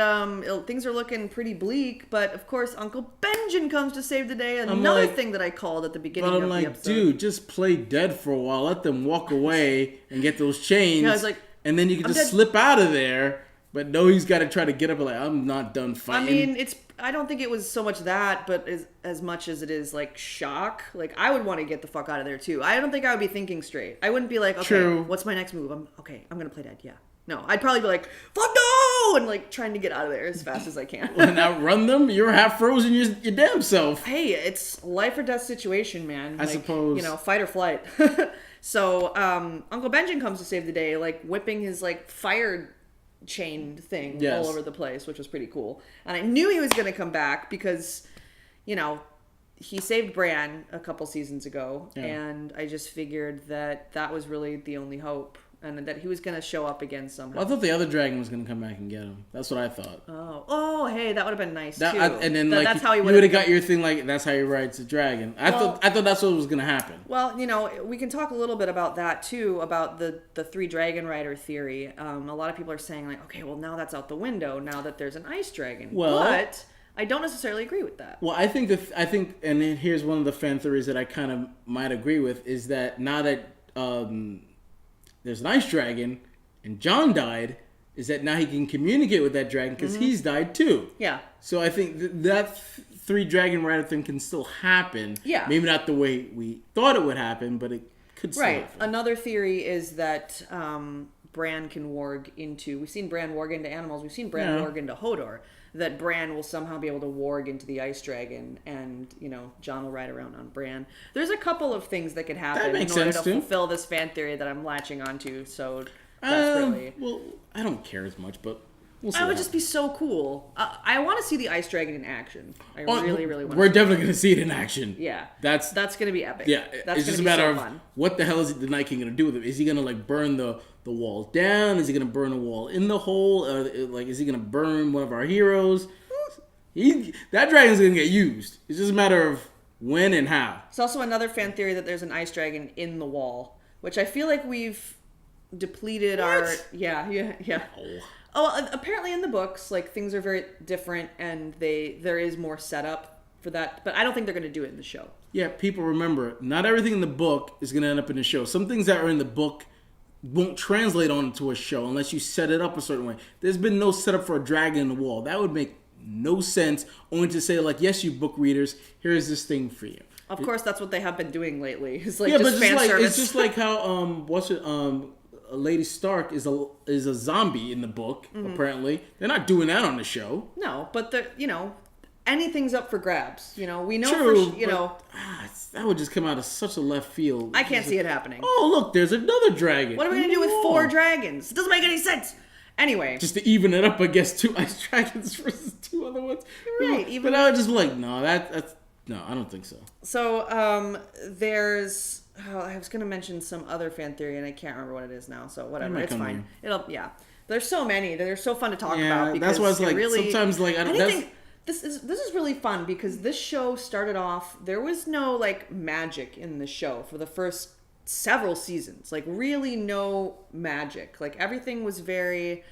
things are looking pretty bleak. But of course, Uncle Benjamin comes to save the day. Another thing that I called at the beginning of the episode.
Dude, just play dead for a while. Let them walk away and get those chains.
Yeah, I was like,
and then you can just slip out of there. But no, he's got to try to get up and like, I'm not done fighting.
I mean, I don't think it was so much that, but as much as it is like shock. Like I would want to get the fuck out of there too. I don't think I would be thinking straight. I wouldn't be like, okay, what's my next move? I'm gonna play dead. Yeah. No, I'd probably be like, fuck no! And like trying to get out of there as fast as I can.
And outrun them? You're half frozen your damn self.
Hey, it's life or death situation, man.
I suppose.
Fight or flight. So, Uncle Benjamin comes to save the day, like whipping his like fire chain thing all over the place, which was pretty cool. And I knew he was going to come back because, he saved Bran a couple seasons ago. Yeah. And I just figured that was really the only hope. And that he was going to show up again somehow.
Well, I thought the other dragon was going to come back and get him. That's what I thought.
Oh, hey, that would have been nice too.
And then that's how you would have got your thing. Like that's how he rides the dragon. I thought that's what was going to happen.
Well, we can talk a little bit about that too, about the 3 dragon rider theory. A lot of people are saying like, okay, well now that's out the window now that there's an ice dragon. But I don't necessarily agree with that.
Well, I think, and then here's one of the fan theories that I kind of might agree with is that now that there's an ice dragon, and Jon died, is that now he can communicate with that dragon because he's died too.
Yeah.
So I think that 3 dragon rider thing can still happen.
Yeah.
Maybe not the way we thought it would happen, but it could still happen.
Another theory is that Bran can warg into... We've seen Bran warg into animals. We've seen Bran warg into Hodor. That Bran will somehow be able to warg into the ice dragon, and Jon will ride around on Bran. There's a couple of things that could happen in order to fulfill this fan theory that I'm latching onto. So desperately.
Well, I don't care as much, but we'll see.
That would just be so cool. I want to see the ice dragon in action. I really, really want.
We're definitely going to see it in action.
Yeah,
that's
going to be epic.
Yeah, it's just a matter of
fun.
What the hell is the Night King going to do with him? Is he going to like burn the wall down? Is he going to burn a wall in the hole? Or like, is he going to burn one of our heroes? That dragon's going to get used. It's just a matter of when and how.
It's also another fan theory that there's an ice dragon in the wall, which I feel like we've depleted our... Yeah. Oh, apparently in the books, like, things are very different, and there is more setup for that, but I don't think they're going to do it in the show.
Yeah, people remember, not everything in the book is going to end up in the show. Some things that are in the book won't translate onto a show unless you set it up a certain way. There's been no setup for a dragon in the wall. That would make no sense, only to say, like, yes, you book readers, here's this thing for you.
Of course, that's what they have been doing lately. It's like
service. It's just like how Lady Stark is a zombie in the book. Apparently, they're not doing that on the show.
No, but anything's up for grabs. We know
that would just come out of such a left field.
I can't see it happening.
Oh, look, there's another dragon.
What are we gonna do with 4 dragons? It doesn't make any sense. Anyway,
just to even it up, I guess 2 ice dragons versus 2 other ones.
Right.
But I would just be like, no, that's no, I don't think so.
So there's. I was gonna mention some other fan theory, and I can't remember what it is now. So whatever, it's fine. There's so many. They're so fun to talk about. Because
that's why it's like really, sometimes like I don't.
This is really fun because this show started off. There was no like magic in the show for the first several seasons. Like really no magic. Like everything was very.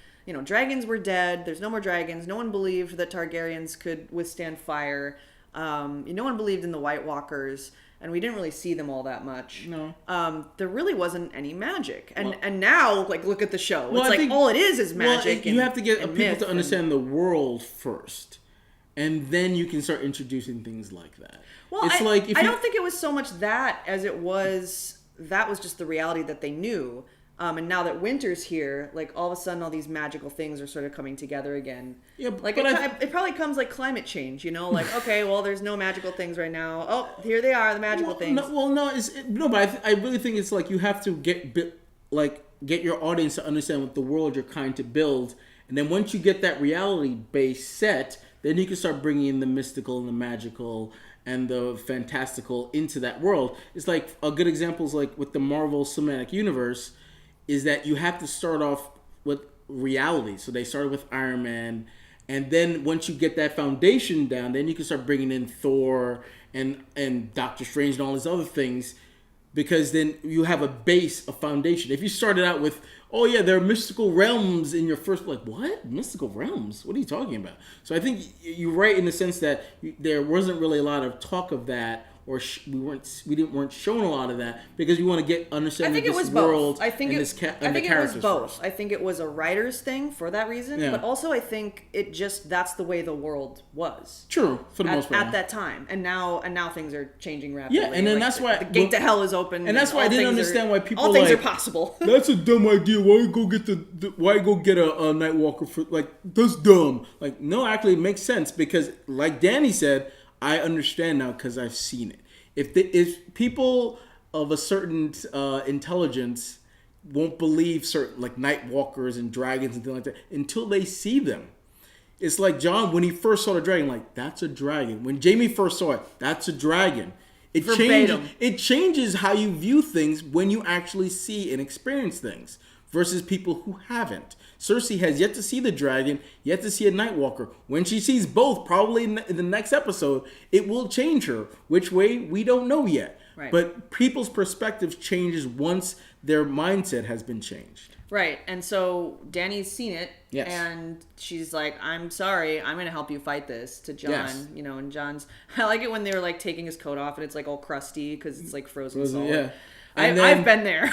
Dragons were dead. There's no more dragons. No one believed that Targaryens could withstand fire. No one believed in the White Walkers. And we didn't really see them all that much.
No.
There really wasn't any magic. And now, like, look at the show. It's like, all it is magic.
You have to get people to understand the world first. And then you can start introducing things like that.
Well, I don't think it was so much that as it was... That was just the reality that they knew. And now that winter's here, like, all of a sudden all these magical things are sort of coming together again. Yeah, like, it probably comes like climate change, Like, okay, well, there's no magical things right now. Oh, here they are, the magical things.
But I really think it's like you have to get your audience to understand what the world you're trying to build. And then once you get that reality base set, then you can start bringing in the mystical and the magical and the fantastical into that world. It's like a good example is like with the Marvel Cinematic Universe, is that you have to start off with reality. So they started with Iron Man, and then once you get that foundation down, then you can start bringing in Thor and Doctor Strange and all these other things. because then you have a base, a foundation. If you started out with, oh yeah, there are mystical realms in your first, like, what? Mystical realms? What are you talking about? So I think you're right in the sense that there wasn't really a lot of talk of that, or we weren't shown a lot of that because you want to get understanding of this world.
I think it was both.
First.
I think it was a writer's thing for that reason, but also I think it just that's the way the world was.
True, for the most part
at that time, and now things are changing rapidly.
Yeah, and then that's why
the gate to hell is open,
and that's why I didn't understand why people
all things are possible.
That's a dumb idea. Why go get why go get a Nightwalker for that's dumb. Like, no, actually it makes sense because like Danny said, I understand now because I've seen it. If people of a certain intelligence won't believe certain like night walkers and dragons and things like that until they see them. It's like John when he first saw the dragon, like that's a dragon. When Jamie first saw it, that's a dragon. It changes how you view things when you actually see and experience things versus people who haven't. Cersei has yet to see the dragon, yet to see a Nightwalker. When she sees both, probably in the next episode, it will change her. Which way, we don't know yet.
Right.
But people's perspective changes once their mindset has been changed.
Right, and so Dany's seen it,
yes.
And she's like, I'm sorry, I'm going to help you fight this to Jon,
yes.
And Jon's, I like it when they were like taking his coat off and it's like all crusty because it's like frozen solid.
Yeah.
I've been there.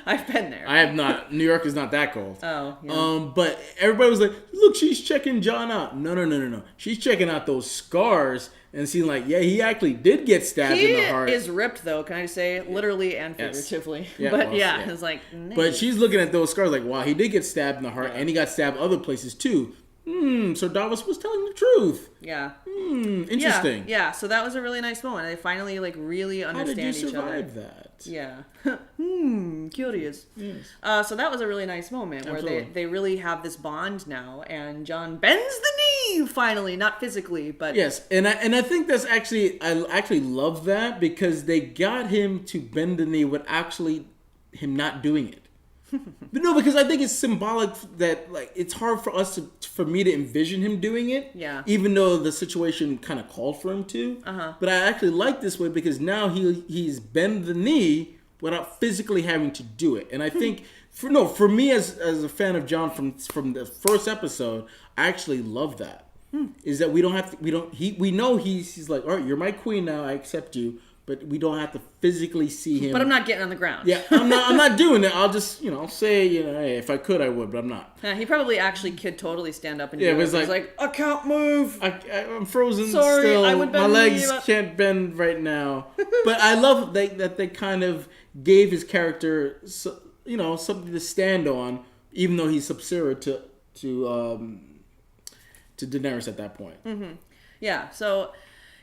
I've been there.
I have not. New York is not that cold.
Oh, yeah.
But everybody was like, look, she's checking Jon out. No. She's checking out those scars and seeing like, yeah, he actually did get stabbed in the heart.
He is ripped, though, can I say? Literally and figuratively.
Yes.
But it's like, nice.
But she's looking at those scars like, wow, he did get stabbed in the heart and he got stabbed other places too. So Davos was telling the truth.
Yeah.
Interesting.
Yeah, so that was a really nice moment. They finally like really understand each other.
How did you survive that?
Yeah. Curious.
Yes.
So that was a really nice moment
Absolutely.
where they really have this bond now, and Jon bends the knee finally, not physically, but
yes, and I think that's I actually love that because they got him to bend the knee with actually him not doing it. But no, because I think it's symbolic that like it's hard for me to envision him doing it.
Yeah.
Even though the situation kind of called for him to. But I actually like this way because now he's bend the knee without physically having to do it, and I think for me as a fan of Jon from the first episode, I actually love that. Is that we know he's like, all right, you're my queen now, I accept you. But we don't have to physically see him.
But I'm not getting on the ground.
Yeah, I'm not doing it. I'll just, say, hey, if I could, I would, but I'm not.
Yeah, he probably actually could totally stand up and do it.
He's
like, I can't move.
I'm frozen.
Sorry,
still.
I would bend
my legs
the
can't bend right now. But I love that they kind of gave his character, something to stand on, even though he's superior to Daenerys at that point.
Mm-hmm. Yeah. So.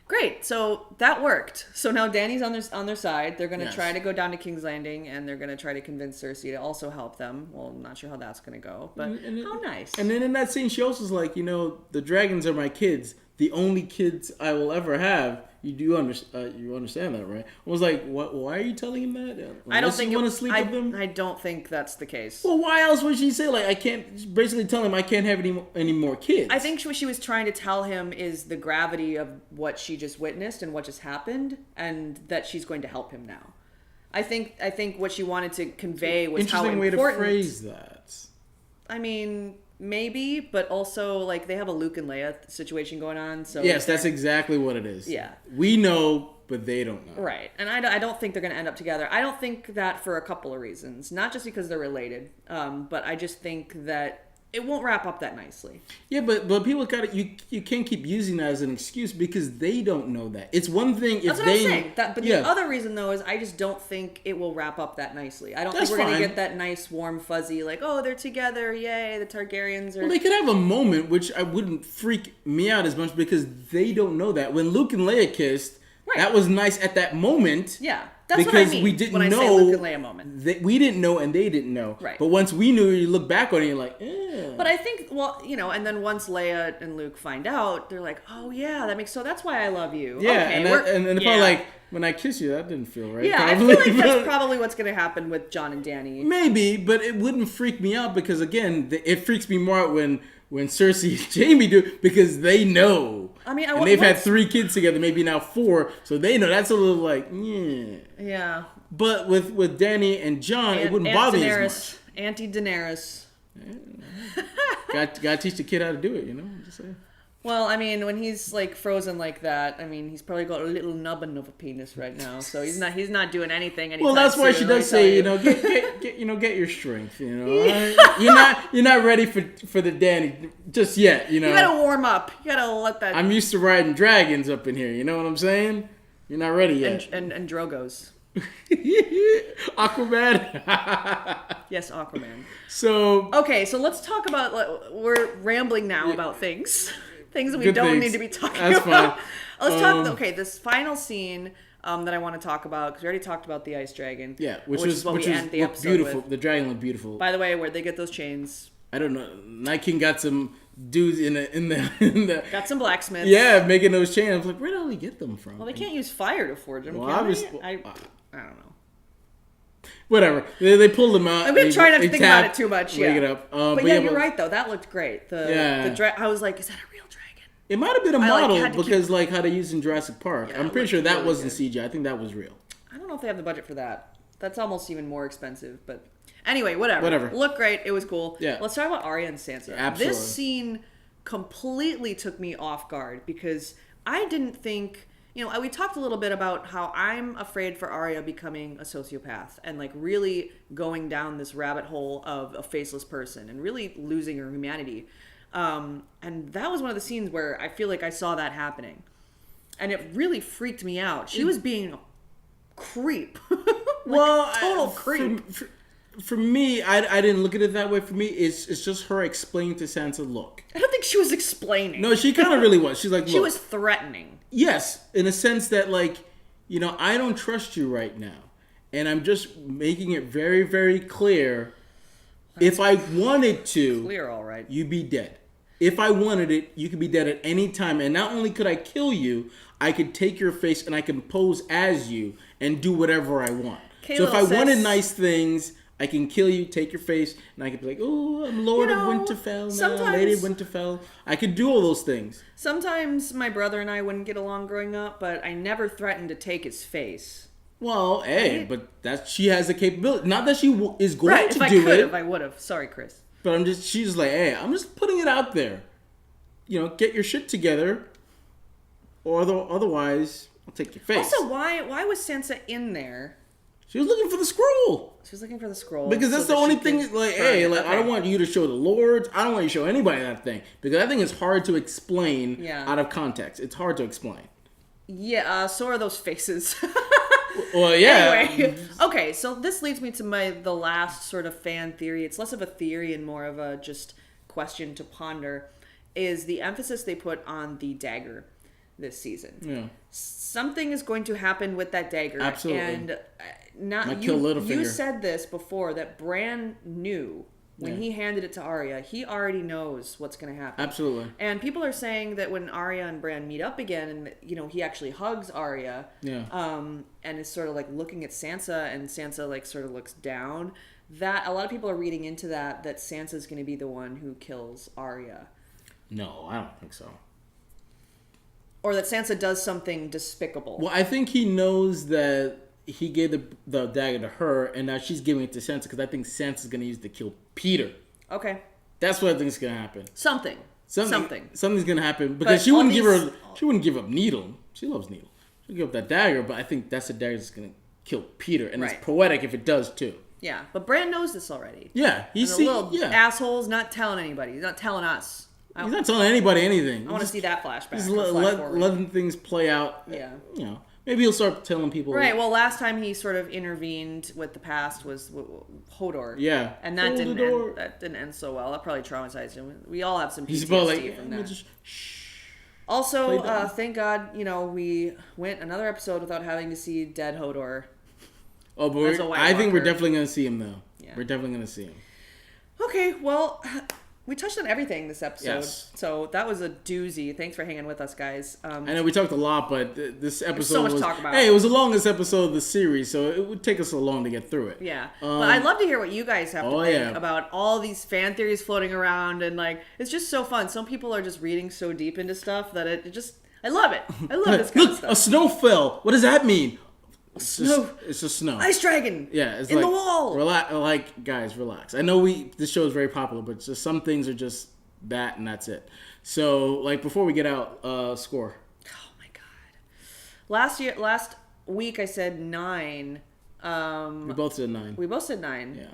Great, so that worked. So now Dany's on their side. They're going to try to go down to King's Landing, and they're going to try to convince Cersei to also help them. Well, I'm not sure how that's going to go, but how nice.
And then in that scene, she also was like, the dragons are my kids. The only kids I will ever have. You understand that, right? I was like, what? Why are you telling him that?
I don't think
you want to sleep with them.
I don't think that's the case.
Well, why else would she say I can't? Basically, tell him I can't have any more kids.
I think what she was trying to tell him is the gravity of what she just witnessed and what just happened, and that she's going to help him now. I think what she wanted to convey was how important.
Interesting way to phrase that.
I mean. Maybe, but also like they have a Luke and Leia situation going on. So
yes, that's exactly what it is.
Yeah,
we know, but they don't know.
Right, and I don't think they're going to end up together. I don't think that for a couple of reasons, not just because they're related, but I just think that it won't wrap up that nicely.
Yeah, but people you can't keep using that as an excuse because they don't know that. It's one thing if
that's what
they.
I'm saying. But the other reason though is I just don't think it will wrap up that nicely. I don't think we're going to get that nice warm fuzzy like they're together, yay, the Targaryens are.
Well, they could have a moment which I wouldn't freak me out as much because they don't know that when Luke and Leia kissed, that was nice at that moment.
Yeah. That's
because
what I mean
we didn't
when
know,
I say Luke and Leia moment.
We didn't know and they didn't know.
Right.
But once we knew, you look back on it, you're like, eh.
But I think, and then once Leia and Luke find out, they're like, oh yeah, that's why I love you.
Yeah,
okay,
and they're probably like, when I kiss you, that didn't feel right.
Yeah,
probably.
I feel like that's probably what's going to happen with Jon and Dany.
Maybe, but it wouldn't freak me out because again, it freaks me more out when when Cersei and Jaime do it because they know.
I mean,
and they've had 3 kids together, maybe now 4, so they know. That's a little like, yeah.
Yeah.
But with Dany and Jon, it wouldn't bother me as much.
Auntie Daenerys.
Got to teach the kid how to do it, I'm just saying.
Well, I mean, when he's like frozen like that, I mean, he's probably got a little nubbin of a penis right now, so he's not doing anything.
Well, that's why she does say, get your strength. You're not ready for the Dany just yet. You
gotta warm up. You gotta let that.
I'm used to riding dragons up in here. You know what I'm saying? You're not ready yet.
And Drogos.
Aquaman.
Yes, Aquaman.
So
okay, so let's talk about. We're rambling now about things that we don't need to be talking about. Fine. Let's talk. Okay, this final scene that I want to talk about because we already talked about the ice dragon.
Yeah, which is beautiful. The dragon looked beautiful.
By the way, where'd they get those chains?
I don't know. Night King got some dudes in the
got some blacksmiths.
Yeah, making those chains. I was like, where did he get them from?
Well, they can't use fire to forge them.
Well,
can
obviously,
I don't know.
Whatever. They pulled them out.
I'm gonna try not to think about it too much. Yeah.
It up.
But you're right though. That looked great. I was like, is that a real dragon?
It might have been a model because like how they used in Jurassic Park. Yeah, I'm pretty sure that wasn't CGI. I think that was real.
I don't know if they have the budget for that. That's almost even more expensive. But anyway, whatever. Looked great. It was cool.
Yeah.
Let's talk about Arya and Sansa.
Yeah, absolutely.
This scene completely took me off guard because I didn't think. We talked a little bit about how I'm afraid for Arya becoming a sociopath and like really going down this rabbit hole of a faceless person and really losing her humanity. And that was one of the scenes where I feel like I saw that happening. And it really freaked me out. She was being a creep. Total creep.
For me, I didn't look at it that way. For me, it's just her explaining to Sansa, look.
I don't think she was explaining.
No, she kind of really was. She's like, look.
She was threatening.
Yes, in a sense that, like, I don't trust you right now. And I'm just making it very, very clear. If I wanted to,
clear, all right.
You'd be dead. If I wanted it, you could be dead at any time. And not only could I kill you, I could take your face and I can pose as you and do whatever I want. So if I wanted nice things, I can kill you, take your face, and I could be like, oh, I'm Lord of Winterfell now, Lady of Winterfell. I could do all those things.
Sometimes my brother and I wouldn't get along growing up, but I never threatened to take his face.
Well, hey, but she has the capability. Not that she is going to do it.
If I would have. Sorry, Chris.
But she's like, hey, I'm just putting it out there. Get your shit together, or otherwise, I'll take your face.
Also, why was Sansa in there?
She was looking for the scroll.
She was looking for the scroll.
Because that's the only thing, like, hey, like, okay. I don't want you to show the lords. I don't want you to show anybody that thing. Because I think it's hard to explain out of context. It's hard to explain.
Yeah, so are those faces.
Well, yeah.
Anyway, okay, so this leads me to the last sort of fan theory. It's less of a theory and more of a just question to ponder, is the emphasis they put on the dagger this season.
Yeah.
Something is going to happen with that dagger.
Absolutely.
And you said this before, that Bran knew when he handed it to Arya. He already knows what's going to happen.
Absolutely.
And people are saying that when Arya and Bran meet up again, and he actually hugs Arya, and is sort of like looking at Sansa, and Sansa like sort of looks down. That a lot of people are reading into that Sansa's going to be the one who kills Arya.
No, I don't think so.
Or that Sansa does something despicable.
Well, I think he knows that he gave the dagger to her, and now she's giving it to Sansa because I think Sansa's going to use it to kill Peter.
Okay.
That's what I think is going to happen. Something's going to happen because she wouldn't give up Needle. She loves Needle. She'll give up that dagger, but I think that's the dagger that's going to kill Peter, and it's poetic if it does too.
Yeah, but Bran knows this already.
Yeah,
he's the little asshole's not telling anybody. He's not telling us.
He's not telling anybody anything.
I want to see that flashback.
He's letting things play out.
Yeah.
Maybe he'll start telling people.
Right. Well, last time he sort of intervened with the past was Hodor.
Yeah.
And that didn't end so well. That probably traumatized him. We all have some PTSD from that. Also, thank God, we went another episode without having to see dead Hodor.
Oh, but I think we're definitely going to see him, though. Yeah. We're definitely going to see him.
Okay, well, We touched on everything this episode.
Yes.
So that was a doozy. Thanks for hanging with us, guys.
I know we talked a lot, but this episode
so much
was...
to talk about.
Hey, it was the longest episode of the series, so it would take us so long to get through it.
Yeah. But I'd love to hear what you guys have to think
yeah.
about all these fan theories floating around. And, like, it's just so fun. Some people are just reading so deep into stuff that it just... I love it. I love this kind of
Look,
stuff.
a snow fell. What does that mean? It's just snow.
Ice dragon.
Yeah, it's
in
like,
the wall.
Like, guys, relax. I know this show is very popular, but just some things are just that, and that's it. So, like, before we get out, score.
Oh my god! Last week I said 9.
We both said 9.
We both said 9.
Yeah.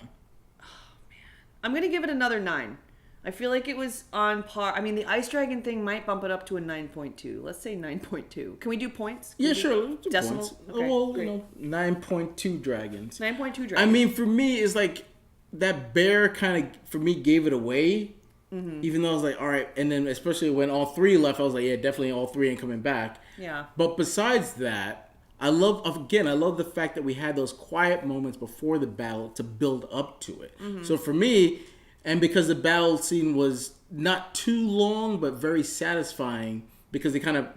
Oh man, I'm gonna give it another 9. I feel like it was on par. I mean, the ice dragon thing might bump it up to a 9.2. Let's say 9.2. Can we do points?
Yeah, sure. Let's do
decimal.
points.
Okay,
well,
great.
9.2 dragons.
9.2 dragons.
I mean, for me, it's like that bear kind of, for me, gave it away. Mm-hmm. Even though I was like, all right. And then especially when all 3 left, I was like, yeah, definitely all 3 ain't coming back.
Yeah.
But besides that, I love the fact that we had those quiet moments before the battle to build up to it. Mm-hmm. So for me, and because the battle scene was not too long, but very satisfying because they kind of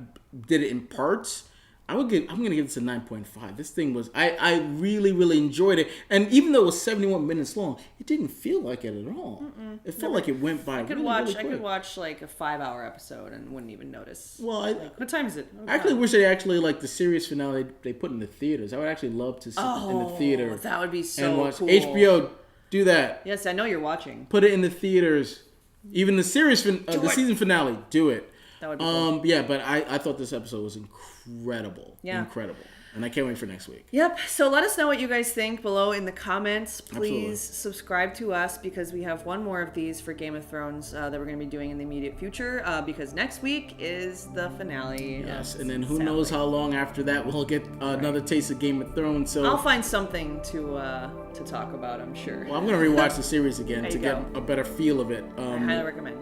did it in parts, I'm going to give this a 9.5. This thing was, I really, really enjoyed it. And even though it was 71 minutes long, it didn't feel like it at all. Mm-mm. It felt like it went by really quick.
I could watch like a 5-hour episode and wouldn't even notice.
Well,
what time is it? Oh,
I actually wish they actually, like, the series finale they put in the theaters. I would actually love to sit in the theater.
That would be so
and watch
cool.
HBO. Do that.
Yes, I know you're watching.
Put it in the theaters. Even the season finale. Do it.
That would be cool.
Yeah, but I thought this episode was incredible.
Yeah.
Incredible. And I can't wait for next week.
Yep. So let us know what you guys think below in the comments. Please
Absolutely.
subscribe to us because we have one more of these for Game of Thrones that we're going to be doing in the immediate future because next week is the finale.
Yes, and then who knows how long after that we'll get another taste of Game of Thrones. So
I'll find something to talk about, I'm sure.
Well, I'm going to rewatch the series again to get
go.
a better feel of it.
I highly recommend.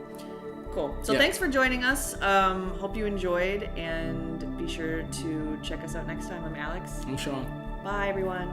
Cool. So thanks for joining us. Hope you enjoyed, and be sure to check us out next time. I'm Alex.
I'm Sean.
Bye, everyone.